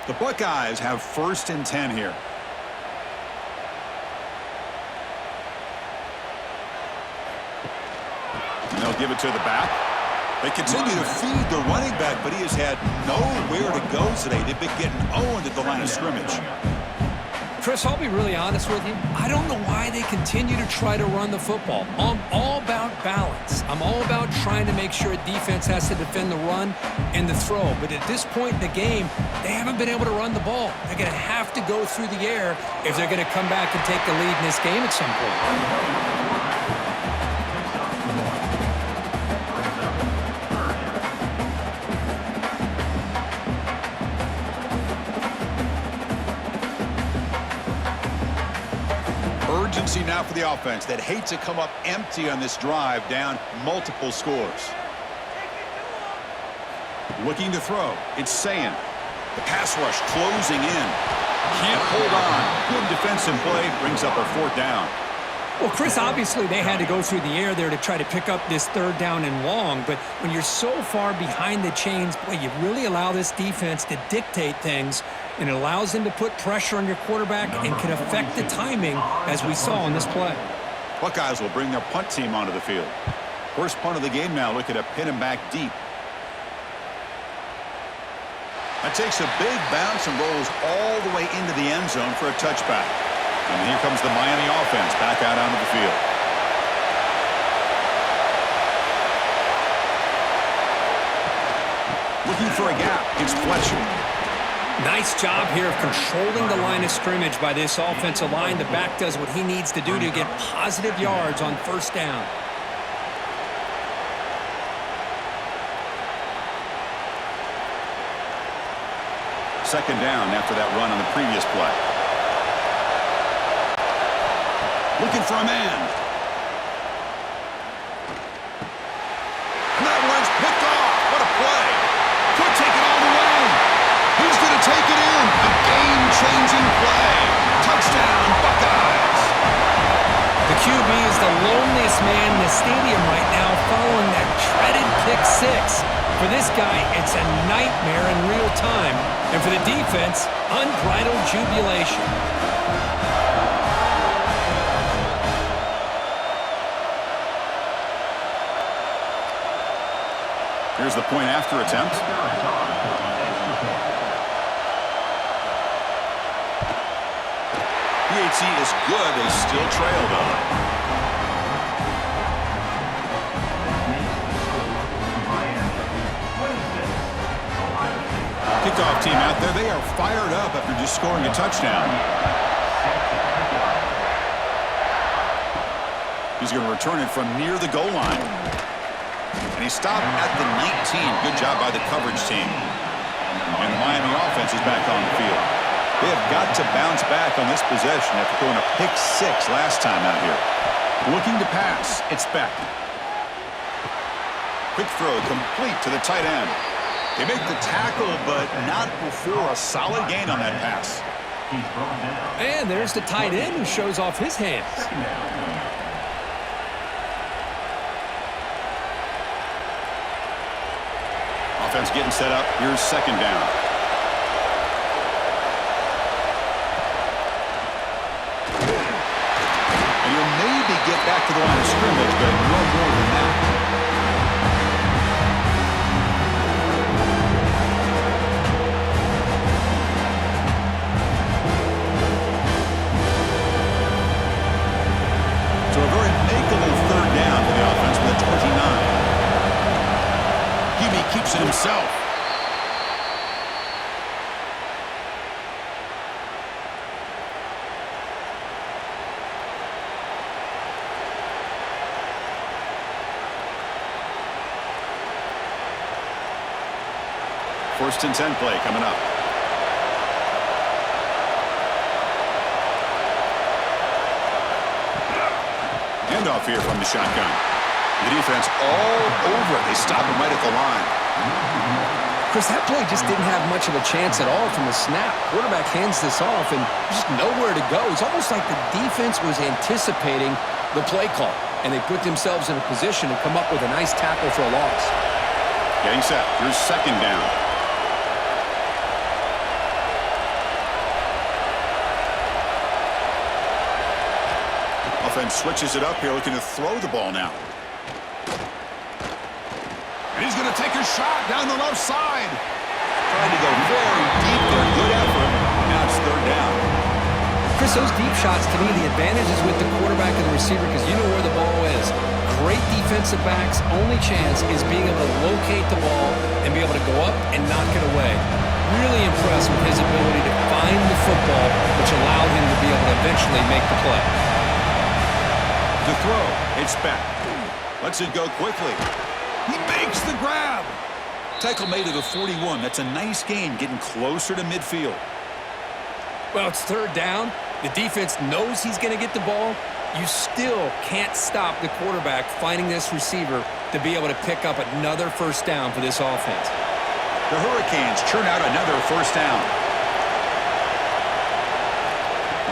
The Buckeyes have first and 10 here. And they'll give it to the back. They continue to feed the running back, but he has had nowhere to go today. They've been getting owned at the line of scrimmage. Chris, I'll be really honest with you. I don't know why they continue to try to run the football. I'm all about balance. I'm all about trying to make sure a defense has to defend the run and the throw. But at this point in the game, they haven't been able to run the ball. They're going to have to go through the air if they're going to come back and take the lead in this game at some point. Now for the offense that hates to come up empty on this drive, down multiple scores. Looking to throw. It's Sayin. The pass rush closing in. Can't hold on. Good defensive play. Brings up a fourth down. Well, Chris, obviously they had to go through the air there to try to pick up this third down and long, but when you're so far behind the chains, boy, you really allow this defense to dictate things, and it allows them to put pressure on your quarterback and can affect the timing, as we saw in this play. Buckeyes will bring their punt team onto the field. First punt of the game now, looking to pin him back deep. That takes a big bounce and rolls all the way into the end zone for a touchback. And here comes the Miami offense back out onto the field. Looking for a gap. It's Fletcher. Nice job here of controlling the line of scrimmage by this offensive line. The back does what he needs to do to get positive yards on first down. Second down after that run on the previous play. Looking for a man. And that one's picked off. What a play. Could take it all the way. He's going to take it in. A game-changing play. Touchdown, Buckeyes. The QB is the loneliest man in the stadium right now following that dreaded pick six. For this guy, it's a nightmare in real time. And for the defense, unbridled jubilation. Here's the point after attempt. PHC is good. They still trail, though. Kickoff team out there. They are fired up after just scoring a touchdown. He's going to return it from near the goal line. And he stopped at the 19. Good job by the coverage team. And the Miami offense is back on the field. They have got to bounce back on this possession after throwing a pick six last time out here. Looking to pass. It's Beck. Quick throw complete to the tight end. They make the tackle, but not before a solid gain on that pass. And there's the tight end who shows off his hands. Offense getting set up. Here's second down. And you'll maybe get back to the line of scrimmage, but no more than that. So a very makeable third down for the offense with a 29. QB keeps it himself. First and 10 play coming up. Handoff here from the shotgun. The defense all over it. They stop him right at the line. Chris, that play just didn't have much of a chance at all from the snap. Quarterback hands this off and just nowhere to go. It's almost like the defense was anticipating the play call, and they put themselves in a position to come up with a nice tackle for a loss. Getting set. Here's second down. Offense switches it up here, looking to throw the ball now. And he's going to take a shot down the left side. Trying to go very deep there. Good effort. Now it's third down. Chris, those deep shots, to me, the advantage is with the quarterback and the receiver because you know where the ball is. Great defensive backs, only chance is being able to locate the ball and be able to go up and knock it away. Really impressed with his ability to find the football, which allowed him to be able to eventually make the play. The throw, it's back. Lets it go quickly. He makes the grab. Tackle made at the 41. That's a nice gain, getting closer to midfield. Well, it's third down. The defense knows he's going to get the ball. You still can't stop the quarterback finding this receiver to be able to pick up another first down for this offense. The Hurricanes churn out another first down.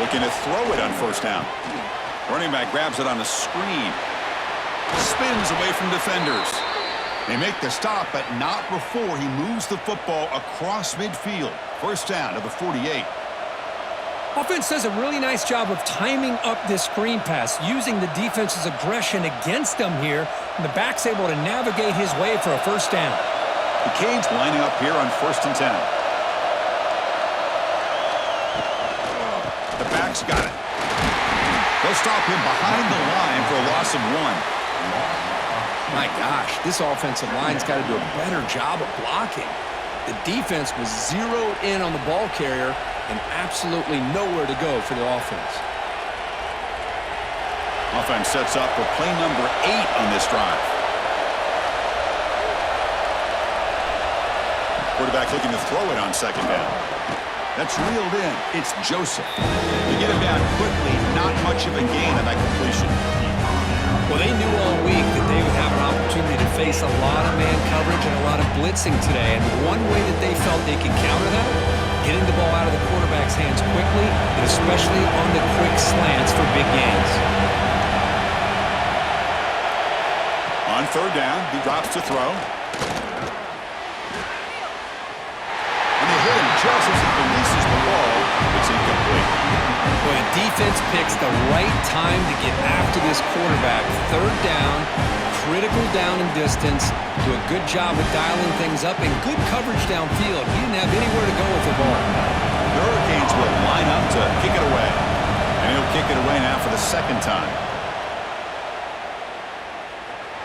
Looking to throw it on first down. Running back grabs it on a screen. Spins away from defenders. They make the stop, but not before he moves the football across midfield. First down to the 48. Offense does a really nice job of timing up this screen pass, using the defense's aggression against them here, and the back's able to navigate his way for a first down. The Canes lining up here on first and 10. The back's got it. They'll stop him behind the line for a loss of 1. My gosh, this offensive line's got to do a better job of blocking. The defense was zeroed in on the ball carrier and absolutely nowhere to go for the offense. Offense sets up for play number 8 on this drive. Quarterback looking to throw it on second down. That's reeled in. It's Joseph. To get him down quickly, not much of a gain on that completion. Well, they knew all week that they would have an opportunity to face a lot of man coverage and a lot of blitzing today. And one way that they felt they could counter that, getting the ball out of the quarterback's hands quickly, and especially on the quick slants for big gains. On third down, he drops to throw. And they hit him just as he releases the ball. It's incomplete. Well, the defense picks the right time to get after this quarterback. Third down, critical down and distance. Do a good job of dialing things up and good coverage downfield. He didn't have anywhere to go with the ball. The Hurricanes will line up to kick it away. And he'll kick it away now for the second time.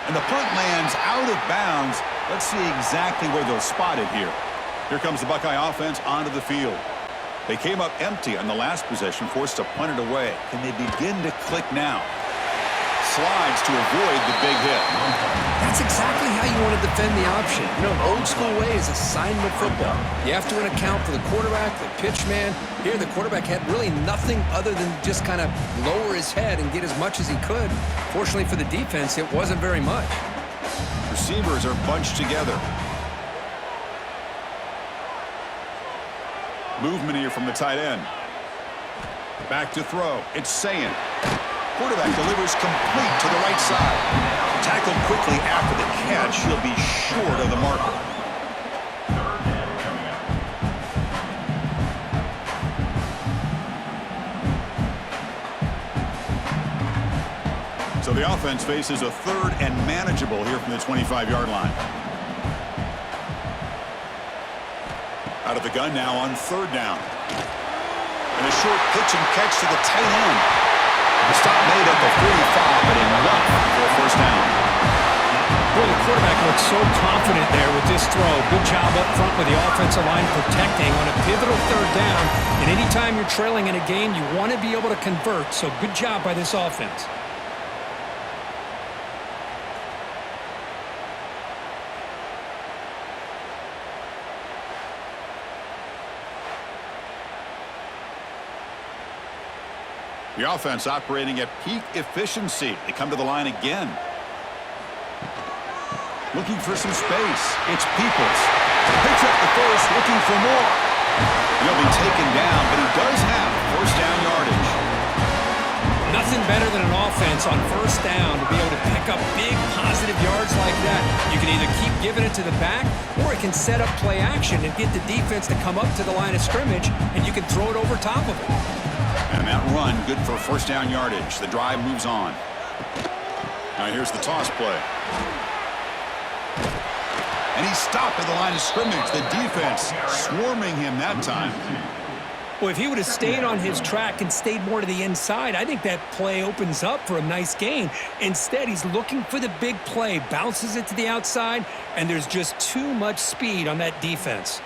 And the punt lands out of bounds. Let's see exactly where they'll spot it here. Here comes the Buckeye offense onto the field. They came up empty on the last possession, forced to punt it away. Can they begin to click now? Slides to avoid the big hit. That's exactly how you want to defend the option. You know, an old school way is assignment football. You have to account for the quarterback, the pitch man. Here, the quarterback had really nothing other than just kind of lower his head and get as much as he could. Fortunately for the defense, it wasn't very much. Receivers are bunched together. Movement here from the tight end. Back to throw. It's Sayin. Quarterback delivers complete to the right side. Tackled quickly after the catch. He'll be short of the marker. So the offense faces a third and manageable here from the 25-yard line. Out of the gun now on third down. And a short pitch and catch to the tight end. The stop made at the 45, but enough for a first down. Boy, the quarterback looks so confident there with this throw. Good job up front with the offensive line protecting on a pivotal third down. And anytime you're trailing in a game, you want to be able to convert. So good job by this offense. The offense operating at peak efficiency. They come to the line again. Looking for some space. It's Peoples. Picks up the first, looking for more. He'll be taken down, but he does have first down yardage. Nothing better than an offense on first down to be able to pick up big positive yards like that. You can either keep giving it to the back, or it can set up play action and get the defense to come up to the line of scrimmage, and you can throw it over top of it. And that run, good for first down yardage. The drive moves on. Now here's the toss play. And he stopped at the line of scrimmage. The defense swarming him that time. Well, if he would have stayed on his track and stayed more to the inside, I think that play opens up for a nice gain. Instead, he's looking for the big play, bounces it to the outside, and there's just too much speed on that defense.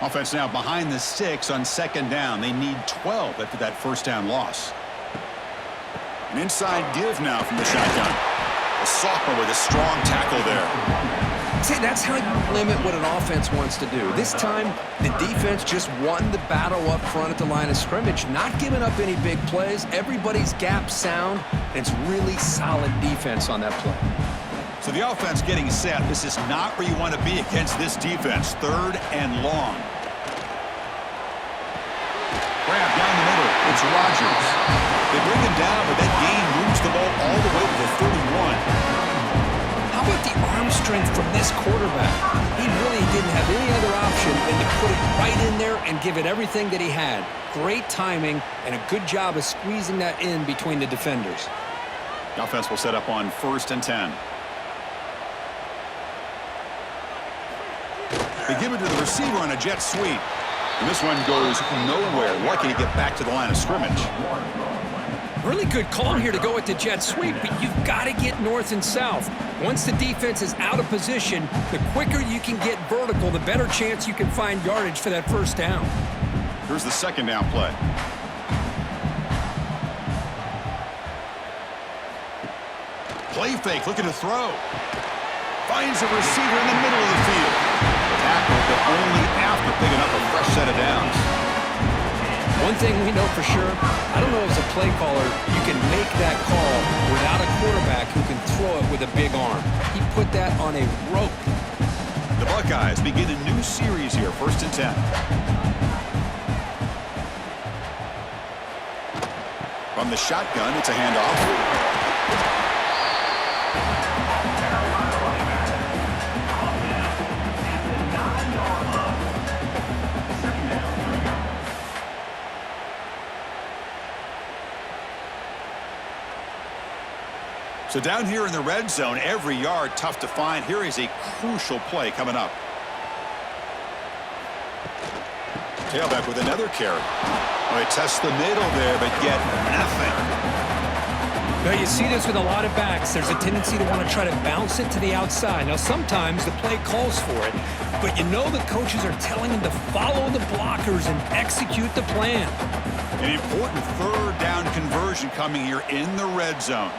Offense now behind the 6 on second down. They need 12 after that first down loss. An inside give now from the shotgun. A sophomore with a strong tackle there. See, that's how you limit what an offense wants to do. This time, the defense just won the battle up front at the line of scrimmage, not giving up any big plays. Everybody's gap sound, and it's really solid defense on that play. So the offense getting set. This is not where you want to be against this defense. Third and long. Grab down the middle. It's Rodgers. They bring him down, but that gain moves the ball all the way to the 31. How about the arm strength from this quarterback? He really didn't have any other option than to put it right in there and give it everything that he had. Great timing and a good job of squeezing that in between the defenders. The offense will set up on 1st and 10. They give it to the receiver on a jet sweep. And this one goes nowhere. Lucky to get back to the line of scrimmage. Really good call here to go with the jet sweep, but you've got to get north and south. Once the defense is out of position, the quicker you can get vertical, the better chance you can find yardage for that first down. Here's the second down play. Play fake, looking to throw. Finds a receiver in the middle of the field. Tackled, but only after picking up a fresh set of downs. One thing we know for sure, I don't know as a play caller, you can make that call a big arm. He put that on a rope. The Buckeyes begin a new series here, 1st and 10. From the shotgun, it's a handoff. So down here in the red zone, every yard tough to find. Here is a crucial play coming up. Tailback with another carry. Oh, he tests the middle there, but get nothing. Well, you see this with a lot of backs. There's a tendency to want to try to bounce it to the outside. Now, sometimes the play calls for it, but you know the coaches are telling them to follow the blockers and execute the plan. An important 3rd down conversion coming here in the red zone.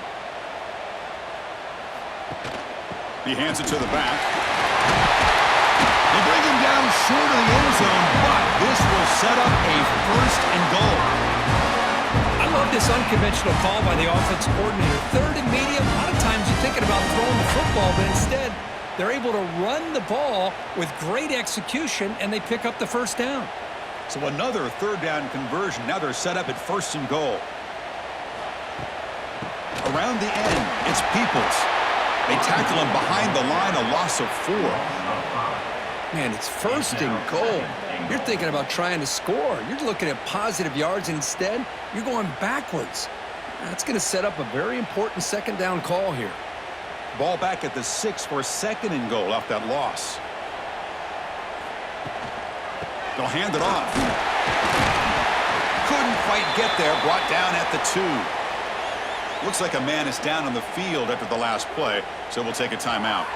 He hands it to the back. They bring him down short of the end zone, but this will set up a 1st and goal. I love this unconventional call by the offensive coordinator. 3rd and medium, a lot of times you're thinking about throwing the football, but instead they're able to run the ball with great execution, and they pick up the 1st down. So another 3rd down conversion. Now they're set up at 1st and goal. Around the end, it's Peoples. They tackle him behind the line, a loss of 4. Man, it's 1st and goal. You're thinking about trying to score. You're looking at positive yards. Instead, you're going backwards. That's going to set up a very important 2nd down call here. Ball back at the 6 for 2nd and goal off that loss. They'll hand it off. Couldn't quite get there. Brought down at the 2. Looks like a man is down on the field after the last play, so we'll take a timeout.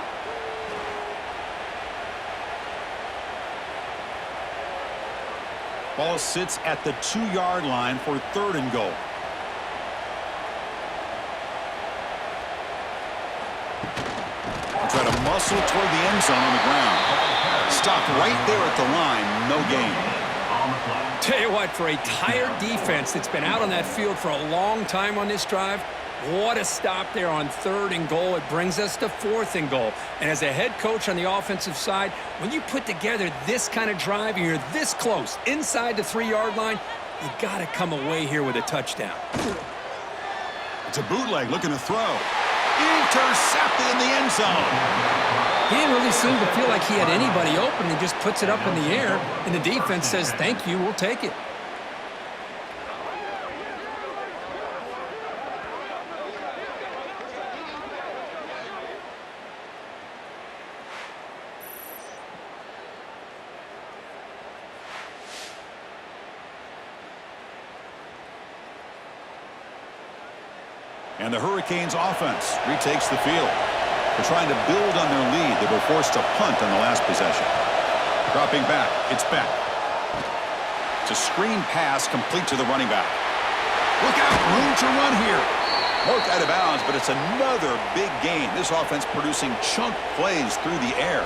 Ball sits at the 2-yard line for 3rd and goal. They'll try to muscle toward the end zone on the ground. Stopped right there at the line, no gain. Tell you what, for a tired defense that's been out on that field for a long time on this drive, what a stop there on 3rd and goal. It brings us to 4th and goal. And as a head coach on the offensive side, when you put together this kind of drive and you're this close inside the 3-yard line, you got to come away here with a touchdown. It's a bootleg looking to throw. Intercepted in the end zone. He didn't really seem to feel like he had anybody open. He just puts it up in the air, and the defense says, thank you, we'll take it. And the Hurricanes offense retakes the field. They're trying to build on their lead. They were forced to punt on the last possession. Dropping back, it's Beck. It's a screen pass complete to the running back. Look out, room to run here. Marked out of bounds, but it's another big gain. This offense producing chunk plays through the air.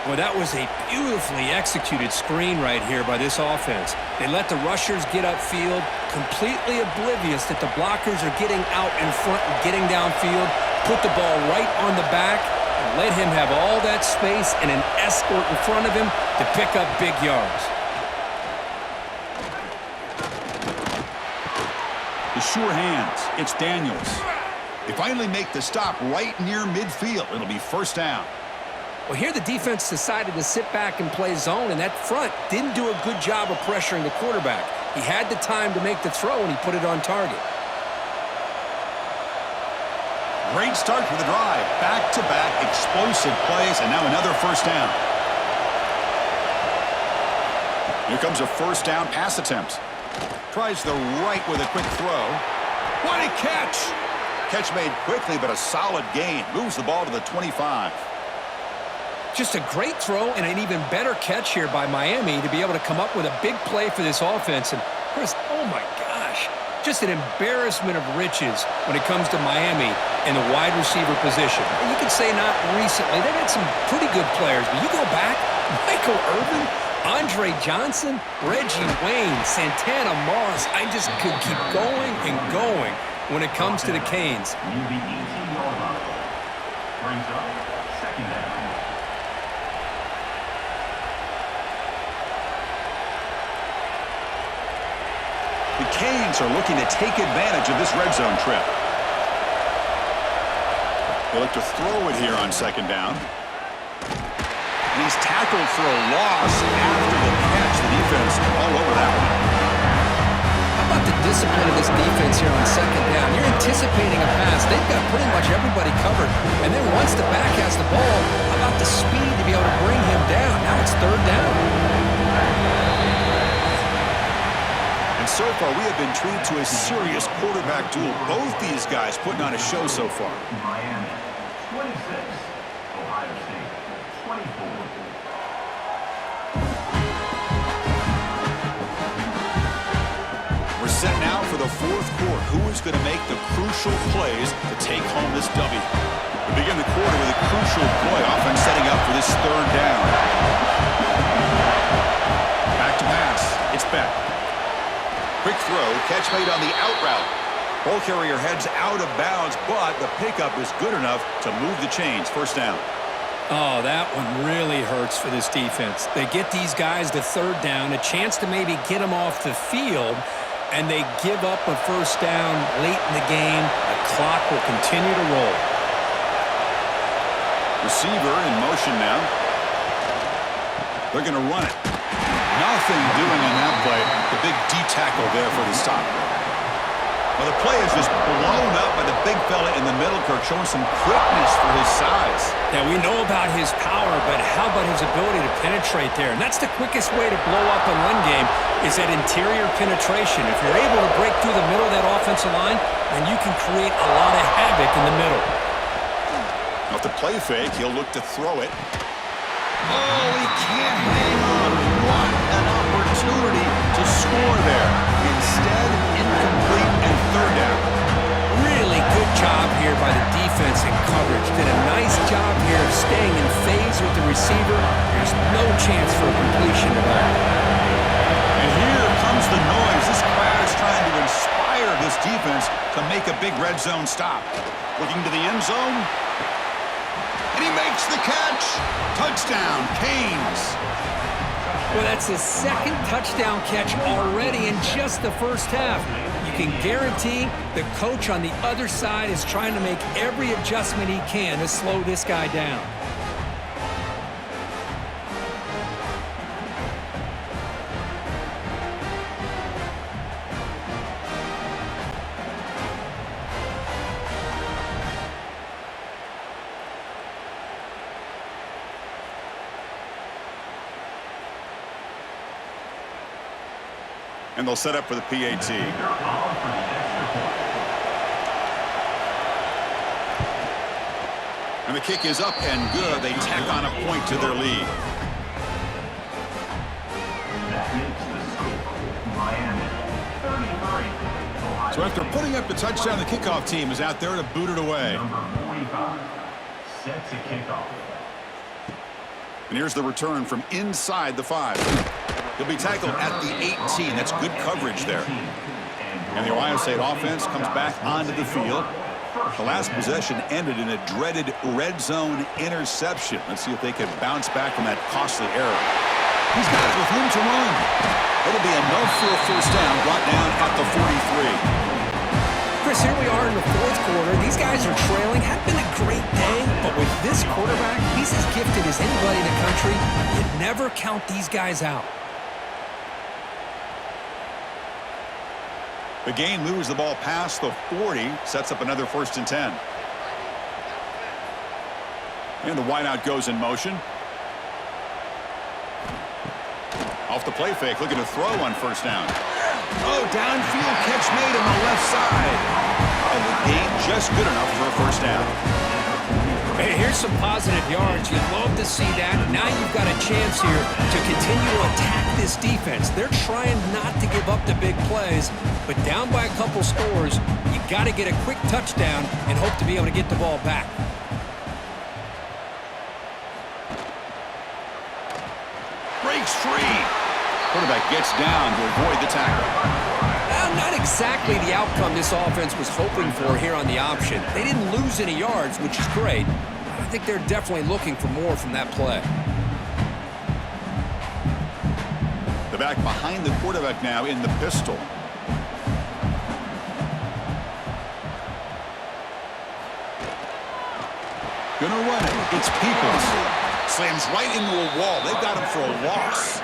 Well, that was a beautifully executed screen right here by this offense. They let the rushers get upfield, completely oblivious that the blockers are getting out in front and getting downfield, put the ball right on the back, and let him have all that space and an escort in front of him to pick up big yards. The sure hands, it's Daniels. They finally make the stop right near midfield. It'll be 1st down. Well, here the defense decided to sit back and play zone, and that front didn't do a good job of pressuring the quarterback. He had the time to make the throw, and he put it on target. Great start for the drive. Back-to-back explosive plays, and now another 1st down. Here comes a 1st down pass attempt. Tries the right with a quick throw. What a catch! Catch made quickly, but a solid gain. Moves the ball to the 25. Just a great throw and an even better catch here by Miami to be able to come up with a big play for this offense. And Chris, oh my gosh, just an embarrassment of riches when it comes to Miami in the wide receiver position. You could say not recently. They've had some pretty good players, but you go back, Michael Irvin, Andre Johnson, Reggie Wayne, Santana Moss. I just could keep going and going when it comes to the Canes. Brings up second down. The Canes are looking to take advantage of this red zone trip. They look to throw it here on second down. And he's tackled for a loss after the catch. The defense all over that one. How about the discipline of this defense here on second down? You're anticipating a pass. They've got pretty much everybody covered. And then once the back has the ball, how about the speed to be able to bring him down? Now it's third down. And so far, we have been treated to a serious quarterback duel. Both these guys putting on a show so far. Miami, 26. Ohio State, 24. We're set now for the fourth quarter. Who is going to make the crucial plays to take home this W? We begin the quarter with a crucial play. Offense setting up for this third down. Back to pass. It's Beck. Quick throw. Catch made on the out route. Ball carrier heads out of bounds, but the pickup is good enough to move the chains. First down. Oh, that one really hurts for this defense. They get these guys to third down, a chance to maybe get them off the field, and they give up a first down late in the game. The clock will continue to roll. Receiver in motion now. They're going to run it. Nothing doing on that play. The big D tackle there for the stop. Well, the play is just blown up by the big fella in the middle, Kirk, showing some quickness for his size. Yeah, we know about his power, but how about his ability to penetrate there? And that's the quickest way to blow up a run game is that interior penetration. If you're able to break through the middle of that offensive line, then you can create a lot of havoc in the middle. Off the play fake, he'll look to throw it. Oh, he can't hang on. What an opportunity to score there. Instead, incomplete and third down. Really good job here by the defense in coverage. Did a nice job here of staying in phase with the receiver. There's no chance for a completion at all. And here comes the noise. This crowd is trying to inspire this defense to make a big red zone stop. Looking to the end zone. And he makes the catch. Touchdown, Canes. Well, that's his second touchdown catch already in just the first half. You can guarantee the coach on the other side is trying to make every adjustment he can to slow this guy down. And they'll set up for the PAT. And the kick is up and good. They tack on a point to their lead. So after putting up the touchdown, the kickoff team is out there to boot it away. Number 45, set to kick off. And here's the return from inside the 5. He'll be tackled at the 18. That's good coverage there. And the Ohio State offense comes back onto the field. The last possession ended in a dreaded red zone interception. Let's see if they can bounce back from that costly error. He's got it with room to run. It'll be enough for a first down, brought down at the 43. Chris, here we are in the fourth quarter. These guys are trailing. Had been a great day, but with this quarterback, he's as gifted as anybody in the country. You never count these guys out. The gain moves the ball past the 40, sets up another 1st and 10. And the wideout goes in motion. Off the play fake, looking to throw on first down. Oh, downfield catch made on the left side. And the gain just good enough for a first down. Hey, here's some positive yards. You'd love to see that. Now you've got a chance here to continue to attack this defense. They're trying not to give up the big plays, but down by a couple scores, you got to get a quick touchdown and hope to be able to get the ball back. Breaks free. Quarterback gets down to avoid the tackle. Not exactly the outcome this offense was hoping for here on the option. They didn't lose any yards, which is great. I think they're definitely looking for more from that play. The back behind the quarterback now in the pistol. Gonna run it. It's Peoples. Slams right into a wall. They've got him for a loss.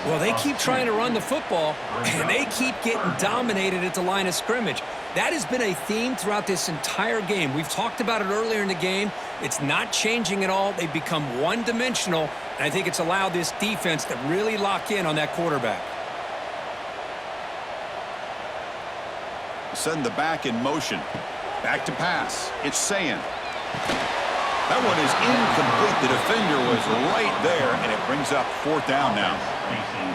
Well, they keep trying to run the football, and they keep getting dominated at the line of scrimmage. That has been a theme throughout this entire game. We've talked about it earlier in the game. It's not changing at all. They've become one-dimensional, and I think it's allowed this defense to really lock in on that quarterback. Send the back in motion. Back to pass. It's Sayin. That one is incomplete. The defender was right there, and it brings up 4th down now.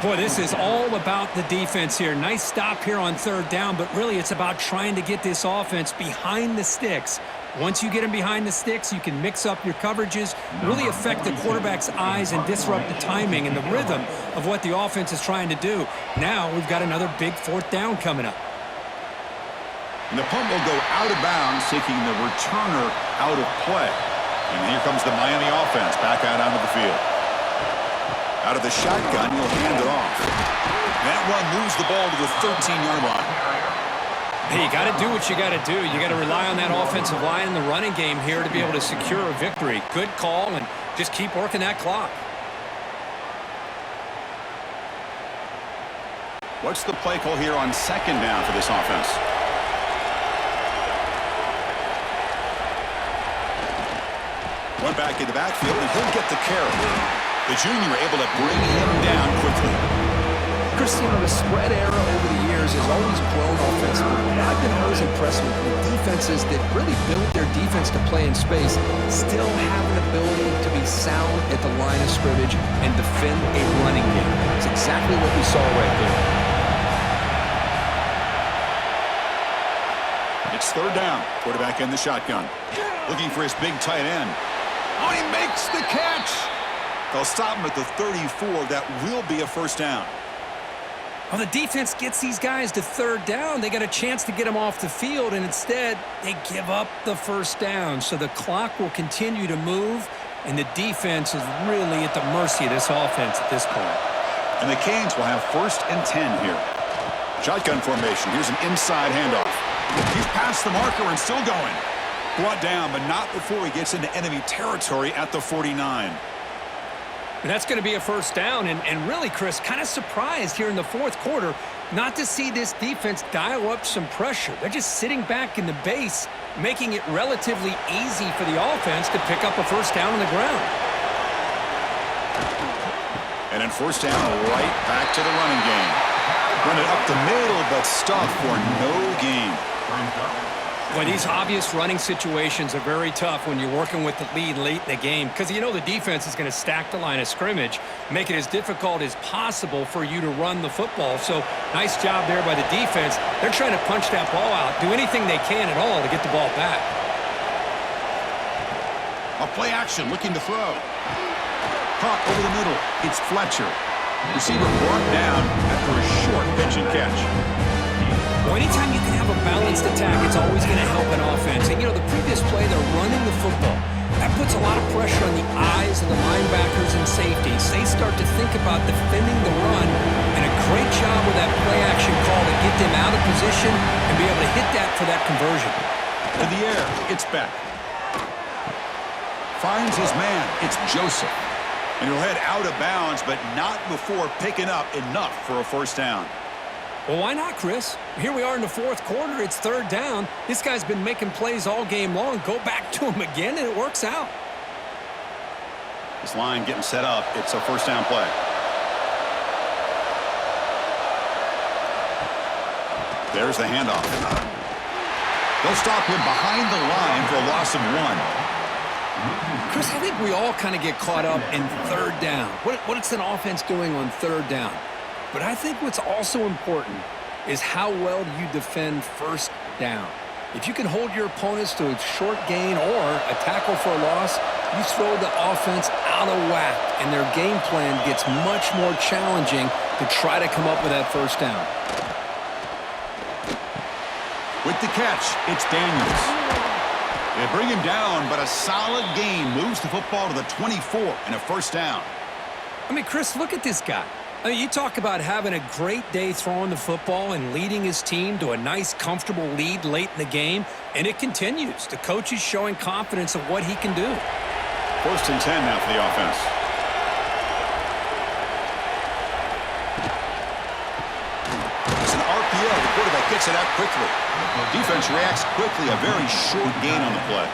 Boy, this is all about the defense here. Nice stop here on 3rd down, but really it's about trying to get this offense behind the sticks. Once you get them behind the sticks, you can mix up your coverages, really affect the quarterback's eyes and disrupt the timing and the rhythm of what the offense is trying to do. Now we've got another big 4th down coming up. And the punt will go out of bounds, taking the returner out of play. And here comes the Miami offense back out onto the field. Out of the shotgun, he'll hand it off. That run moves the ball to the 13-yard line. Hey, you got to do what you got to do. You got to rely on that offensive line in the running game here to be able to secure a victory. Good call, and just keep working that clock. What's the play call here on 2nd down for this offense? One back in the backfield, and he'll get the carry. The junior able to bring him down quickly. Chris, the spread era over the years has always grown offensively. I've been always impressed with defenses that really build their defense to play in space, still have an ability to be sound at the line of scrimmage and defend a running game. It's exactly what we saw right there. It's 3rd down. Quarterback in the shotgun. Looking for his big tight end. Oh, he makes the catch. They'll stop him at the 34. That will be a 1st down. Well, the defense gets these guys to 3rd down. They got a chance to get them off the field, and instead they give up the 1st down. So the clock will continue to move, and the defense is really at the mercy of this offense at this point. And the Canes will have 1st and 10 here. Shotgun formation. Here's an inside handoff. He's past the marker and still going. Brought down, but not before he gets into enemy territory at the 49. And that's going to be a 1st down. And really, Chris, kind of surprised here in the 4th quarter not to see this defense dial up some pressure. They're just sitting back in the base, making it relatively easy for the offense to pick up a 1st down on the ground. And then 1st down, right back to the running game. Run it up the middle, but stuff for no gain. Well, these obvious running situations are very tough when you're working with the lead late in the game because you know the defense is going to stack the line of scrimmage, make it as difficult as possible for you to run the football. So nice job there by the defense. They're trying to punch that ball out, do anything they can at all to get the ball back. A play action, looking to throw. Caught over the middle. It's Fletcher. Receiver brought down after a short pitch and catch. Well, anytime you can have a balanced attack, it's always going to help an offense. And, you know, the previous play, they're running the football. That puts a lot of pressure on the eyes of the linebackers and safeties. They start to think about defending the run, and a great job with that play-action call to get them out of position and be able to hit that for that conversion. To the air, it's Beck. Finds his man. It's Joseph. And he'll head out of bounds, but not before picking up enough for a 1st down. Well, why not, Chris? Here we are in the 4th quarter. It's 3rd down. This guy's been making plays all game long. Go back to him again, and it works out. This line getting set up. It's a 1st down play. There's the handoff. They'll stop him behind the line for a loss of 1. Chris, I think we all kind of get caught up in 3rd down. What is an offense doing on 3rd down? But I think what's also important is how well do you defend 1st down. If you can hold your opponents to a short gain or a tackle for a loss, you throw the offense out of whack, and their game plan gets much more challenging to try to come up with that 1st down. With the catch, it's Daniels. They bring him down, but a solid gain moves the football to the 24 and a first down. I mean, Chris, look at this guy. I mean, you talk about having a great day throwing the football and leading his team to a nice, comfortable lead late in the game, and it continues. The coach is showing confidence of what he can do. 1st and 10 now for the offense. It's an RPO. The quarterback gets it out quickly. Defense reacts quickly. A very short gain on the play.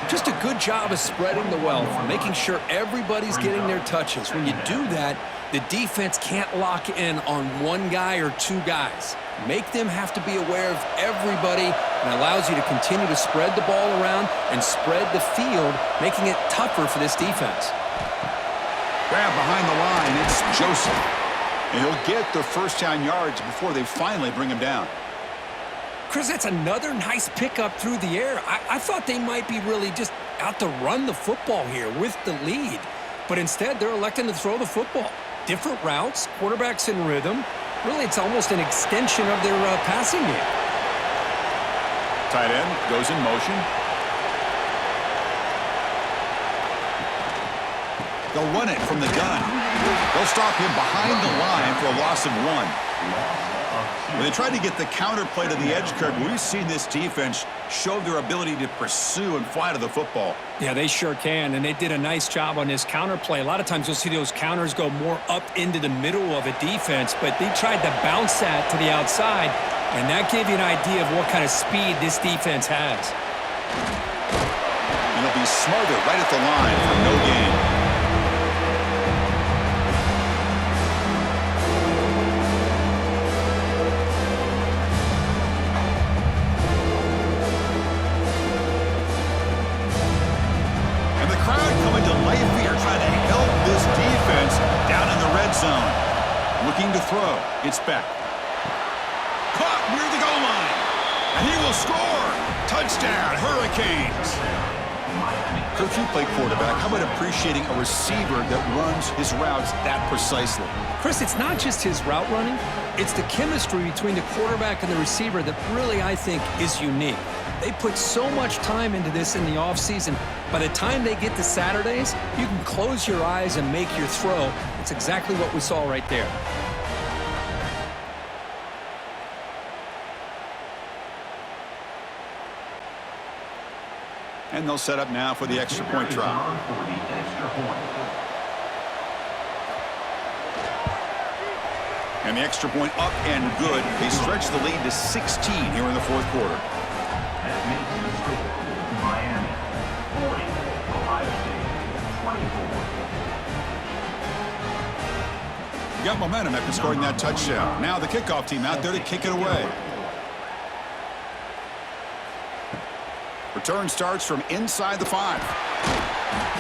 Just a good job of spreading the wealth, making sure everybody's getting their touches. When you do that, the defense can't lock in on one guy or two guys. Make them have to be aware of everybody, and allows you to continue to spread the ball around and spread the field, making it tougher for this defense. Grab behind the line. It's Joseph. And he'll get the first down yards before they finally bring him down. Chris, that's another nice pickup through the air. I thought they might be really just out to run the football here with the lead. But instead, they're electing to throw the football. Different routes, quarterbacks in rhythm. Really, it's almost an extension of their passing game. Tight end goes in motion. They'll run it from the gun. They'll stop him behind the line for a loss of 1. When they tried to get the counter play to the edge, Kirk, we've seen this defense show their ability to pursue and fly to the football. Yeah, they sure can, and they did a nice job on this counter play. A lot of times you'll see those counters go more up into the middle of a defense, but they tried to bounce that to the outside, and that gave you an idea of what kind of speed this defense has. And it'll be smothered right at the line for no gain. Zone. Looking to throw. It's back. Caught near the goal line. And he will score. Touchdown, Hurricanes. Coach, you play quarterback. How about appreciating a receiver that runs his routes that precisely? Chris, it's not just his route running. It's the chemistry between the quarterback and the receiver that really, I think, is unique. They put so much time into this in the offseason. By the time they get to Saturdays, you can close your eyes and make your throw. It's exactly what we saw right there. And they'll set up now for the extra point try. And the extra point up and good. They stretch the lead to 16 here in the fourth quarter. That makes the score Miami 40, Ohio State 24. Got momentum after scoring that touchdown. Now the kickoff team out there to kick it away. Return starts from inside the 5.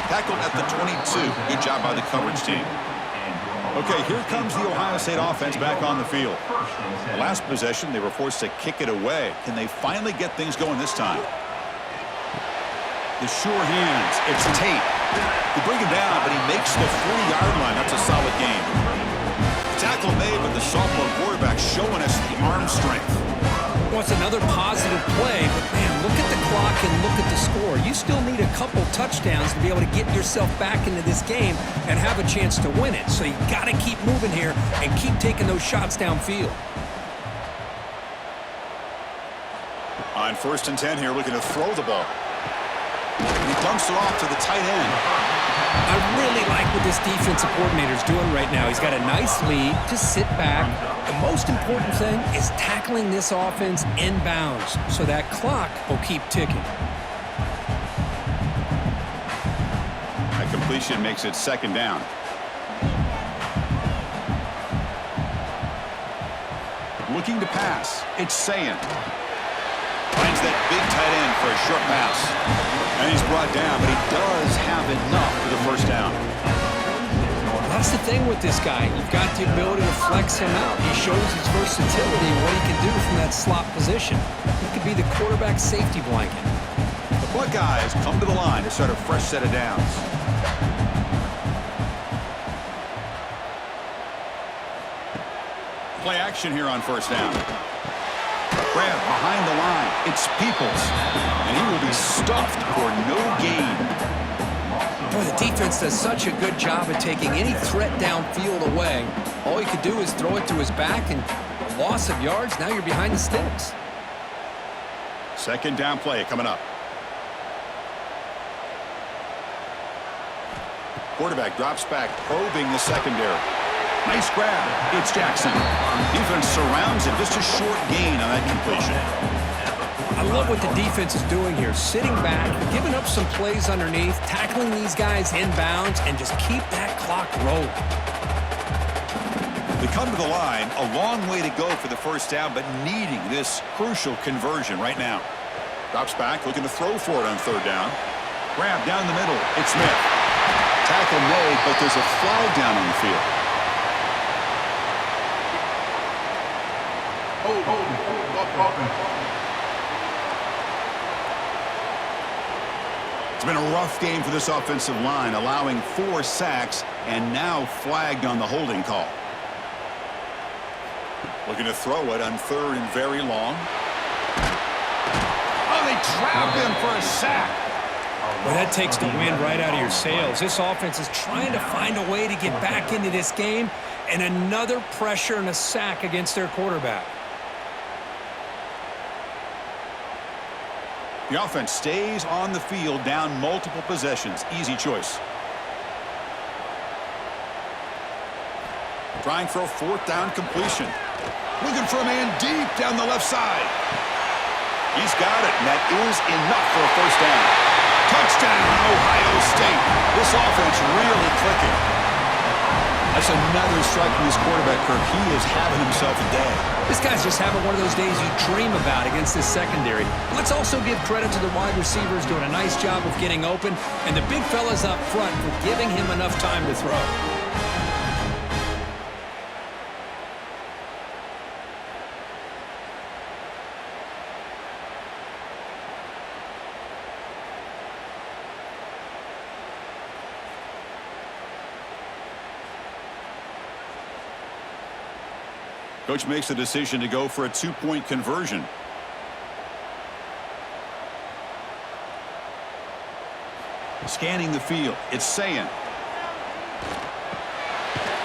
Tackled at the 22. Good job by the coverage team. Okay, here comes the Ohio State offense back on the field. The last possession, they were forced to kick it away. Can they finally get things going this time? The sure hands. It's Tate. They bring him down, but he makes the 40-yard line. That's a solid game. Tackle made, but the sophomore quarterback showing us the arm strength. Well, it's another positive play, but man, look at the clock and look at the score. You still need a couple touchdowns to be able to get yourself back into this game and have a chance to win it. So you got to keep moving here and keep taking those shots downfield. On 1st and 10 here, looking to throw the ball. And he dumps it off to the tight end. I really like what this defensive coordinator is doing right now. He's got a nice lead to sit back. The most important thing is tackling this offense inbounds so that clock will keep ticking. That completion makes it 2nd down. Looking to pass. It's Sayin. Finds that big tight end for a short pass. And he's brought down, but he does have enough for the first down. That's the thing with this guy. You've got the ability to flex him out. He shows his versatility and what he can do from that slot position. He could be the quarterback safety blanket. The Buckeyes come to the line to start a fresh set of downs. Play action here on 1st down. Grab behind the line. It's Peoples. And he will be Absolutely stuffed for no gain. Boy, the defense does such a good job of taking any threat downfield away. All he could do is throw it to his back, and a loss of yards, now you're behind the sticks. Second down play coming up. Quarterback drops back, probing the secondary. Nice grab. It's Jackson. Defense surrounds it. Just a short gain on that completion. I love what the defense is doing here. Sitting back, giving up some plays underneath, tackling these guys inbounds, and just keep that clock rolling. They come to the line. A long way to go for the first down, but needing this crucial conversion right now. Drops back, looking to throw for it on third down. Grab down the middle. It's Smith. Tackle made, but there's a flag down on the field. It's been a rough game for this offensive line, allowing 4 sacks and now flagged on the holding call. Looking to throw it on third and very long. Oh, they trap him for a sack. Well, that takes the wind right out of your sails. This offense is trying to find a way to get back into this game, and another pressure and a sack against their quarterback. The offense stays on the field, down multiple possessions. Easy choice. Trying for a fourth down completion. Looking for a man deep down the left side. He's got it, and that is enough for a first down. Touchdown, Ohio State. This offense really clicking. That's another strike from this quarterback, Kirk. He is having himself a day. This guy's just having one of those days you dream about against this secondary. Let's also give credit to the wide receivers doing a nice job of getting open, and the big fellas up front for giving him enough time to throw. Coach makes the decision to go for a 2-point conversion. Scanning the field, it's Sayin.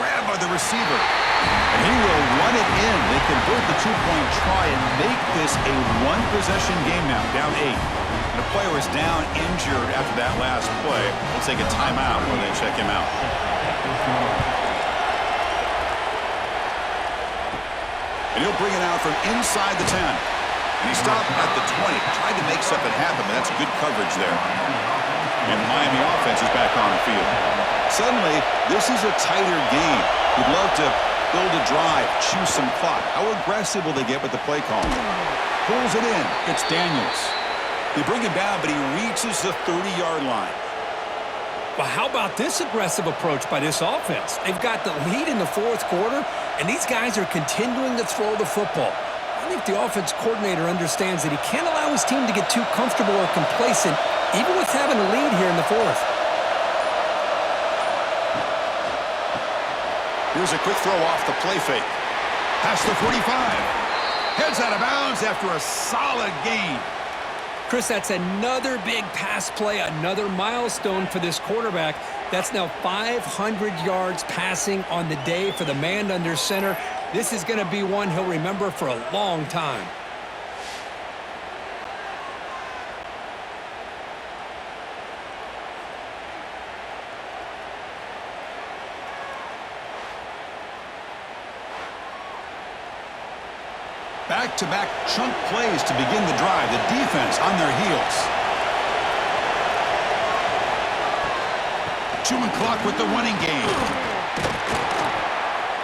Grabbed by the receiver. And he will run it in. They convert the 2-point try and make this a one-possession game now, down 8. And a player is down injured after that last play. We'll take a timeout when they check him out. And he'll bring it out from inside the 10. And he stopped at the 20. Tried to make something happen, but that's good coverage there. And the Miami offense is back on the field. Suddenly, this is a tighter game. You'd love to build a drive, choose some clock. How aggressive will they get with the play call? Pulls it in. It's Daniels. They bring him down, but he reaches the 30-yard line. But how about this aggressive approach by this offense? They've got the lead in the fourth quarter, and these guys are continuing to throw the football. I think the offense coordinator understands that he can't allow his team to get too comfortable or complacent, even with having a lead here in the fourth. Here's a quick throw off the play fake. Past the 45. Heads out of bounds after a solid gain. Chris, that's another big pass play, another milestone for this quarterback. That's now 500 yards passing on the day for the man under center. This is going to be one he'll remember for a long time. Back-to-back chunk plays to begin the drive. The defense on their heels. Chewing clock with the running game.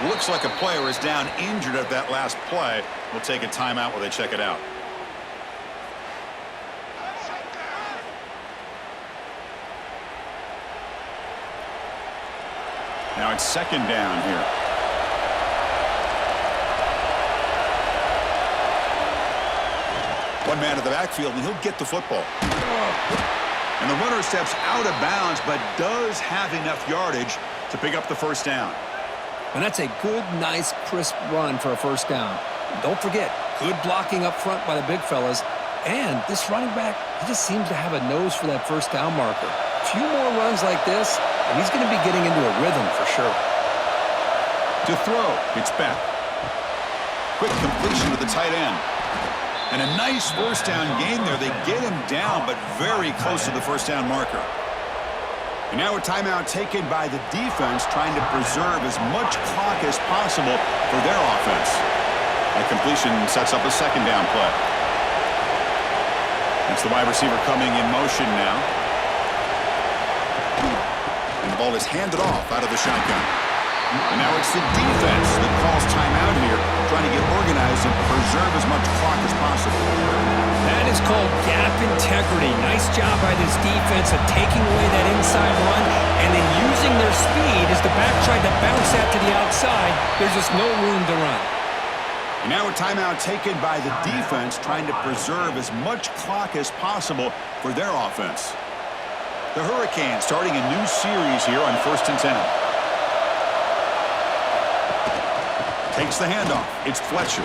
Looks like a player is down injured at that last play. We'll take a timeout while they check it out. Now it's second down here. One man to the backfield, and he'll get the football. And the runner steps out of bounds, but does have enough yardage to pick up the first down. And that's a good, nice, crisp run for a first down. Don't forget, good blocking up front by the big fellas. And this running back, he just seems to have a nose for that first down marker. A few more runs like this, and he's going to be getting into a rhythm for sure. To throw, it's Beck. Quick completion to the tight end. And a nice first down gain there. They get him down, but very close to the first down marker. And now a timeout taken by the defense, trying to preserve as much clock as possible for their offense. That completion sets up a second down play. It's the wide receiver coming in motion now. And the ball is handed off out of the shotgun. And now it's the defense that calls timeout here, trying to get organized and preserve as much clock as possible. That is called gap integrity. Nice job by this defense of taking away that inside run and then using their speed as the back tried to bounce that to the outside. There's just no room to run. And now a timeout taken by the defense, trying to preserve as much clock as possible for their offense. The Hurricanes starting a new series here on 1st and 10. Takes the handoff. It's Fletcher.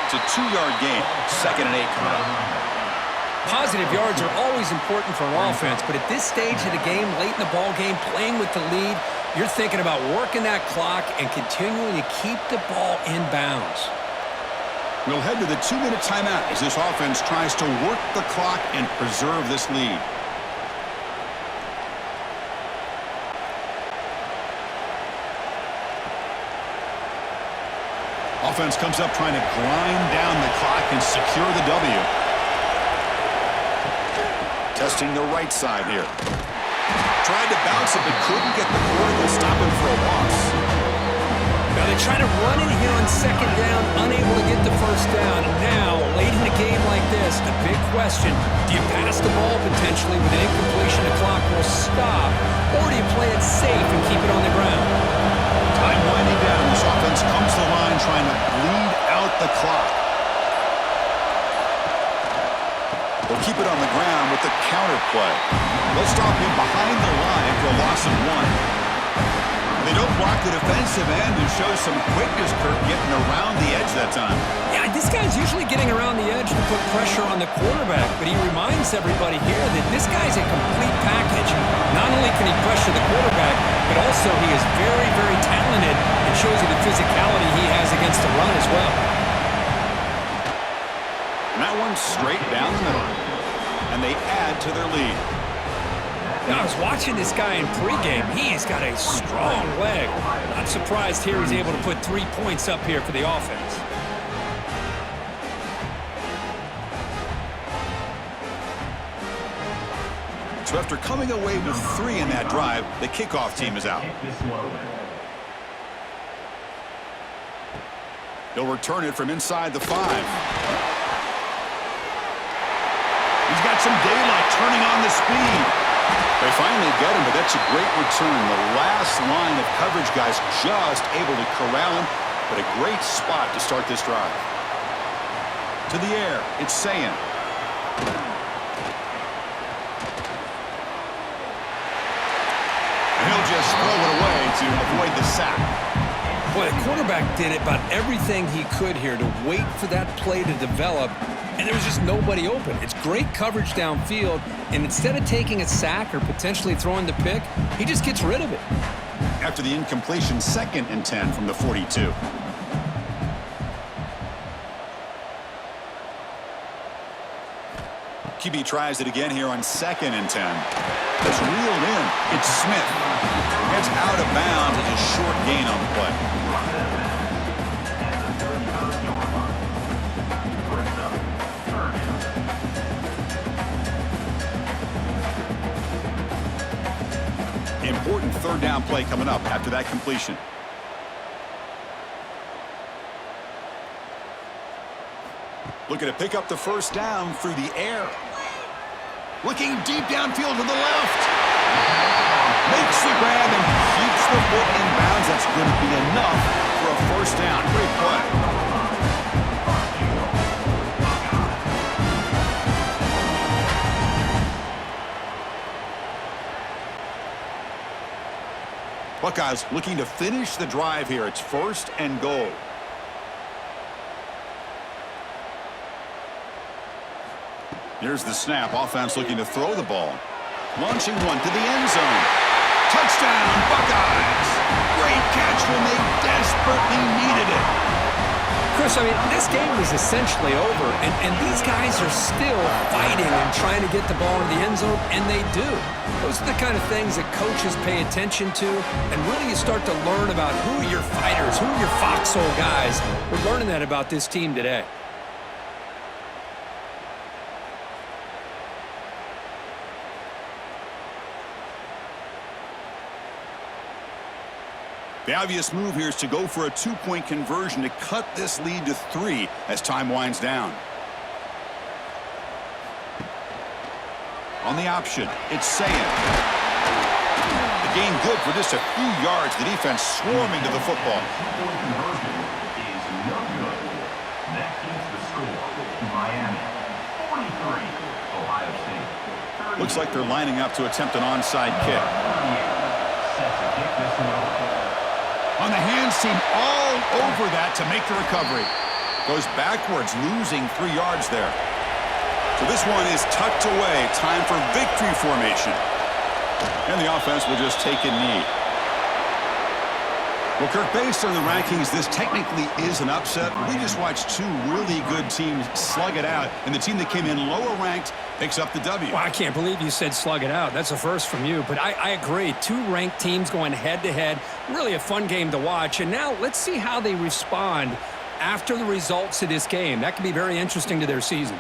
It's a 2-yard gain. 2nd and 8 coming up. Positive yards are always important for an offense, but at this stage of the game, late in the ball game, playing with the lead, you're thinking about working that clock and continuing to keep the ball in bounds. We'll head to the 2-minute timeout as this offense tries to work the clock and preserve this lead. Offense comes up trying to grind down the clock and secure the W. Testing the right side here. Tried to bounce it, but couldn't get the vertical stop him for a loss. Now they try to run in here on 2nd down, unable to get the first down. And now, late in a game like this, the big question, do you pass the ball potentially with an incompletion? The clock will stop, or do you play it safe and keep it on the ground? Time winding down. This offense comes to the line trying to bleed out the clock. They'll keep it on the ground with the counter play. They'll stop him behind the line for a loss of 1. They don't block the defensive end and show some quickness, Kirk, getting around the edge that time. Yeah, this guy's usually getting around the edge to put pressure on the quarterback, but he reminds everybody here that this guy's a complete package. Not only can he pressure the quarterback, but also he is very, very talented and shows you the physicality he has against the run as well. And that one's straight down the middle. And they add to their lead. Now, I was watching this guy in pregame. He's got a strong leg. Not surprised here he's able to put 3 points up here for the offense. So after coming away with 3 in that drive, the kickoff team is out. They'll return it from inside the 5. He's got some daylight turning on the speed. They finally get him, but that's a great return. The last line of coverage guys just able to corral him, but a great spot to start this drive. To the air, it's Sayan. And he'll just throw it away to avoid the sack. Boy, the quarterback did about everything he could here to wait for that play to develop, and there was just nobody open. It's great coverage downfield, and instead of taking a sack or potentially throwing the pick, he just gets rid of it. After the incompletion, 2nd and 10 from the 42. QB tries it again here on 2nd and 10. That's reeled in. It's Smith. Gets out of bounds as a short gain on the play. Important 3rd down play coming up after that completion. Looking to pick up the first down through the air. Looking deep downfield to the left. Makes the grab and keeps the foot in bounds. That's going to be enough for a first down. Great play. Buckeyes looking to finish the drive here. It's 1st and goal. Here's the snap. Offense looking to throw the ball. Launching one to the end zone. Touchdown, Buckeyes! Great catch when they desperately needed it. Chris, I mean, this game is essentially over, and these guys are still fighting and trying to get the ball in the end zone, and they do. Those are the kind of things that coaches pay attention to, and really you start to learn about who are your fighters, who are your foxhole guys. We're learning that about this team today. The obvious move here is to go for a two-point conversion to cut this lead to 3 as time winds down. On the option, it's State. The gain good for just a few yards. The defense swarming to the football. Conversion is no good. That keeps the score. Miami, 43, Ohio State. Looks like they're lining up to attempt an onside kick. Set to kick this one off. On the hands team, all over that to make the recovery. Goes backwards, losing 3 yards there. So this one is tucked away. Time for victory formation. And the offense will just take a knee. Well, Kirk, based on the rankings, this technically is an upset. We just watched 2 really good teams slug it out, and the team that came in lower ranked picks up the W. Well, I can't believe you said slug it out. That's a first from you, but I agree. 2 ranked teams going head-to-head. Really a fun game to watch, and now let's see how they respond after the results of this game. That could be very interesting to their season.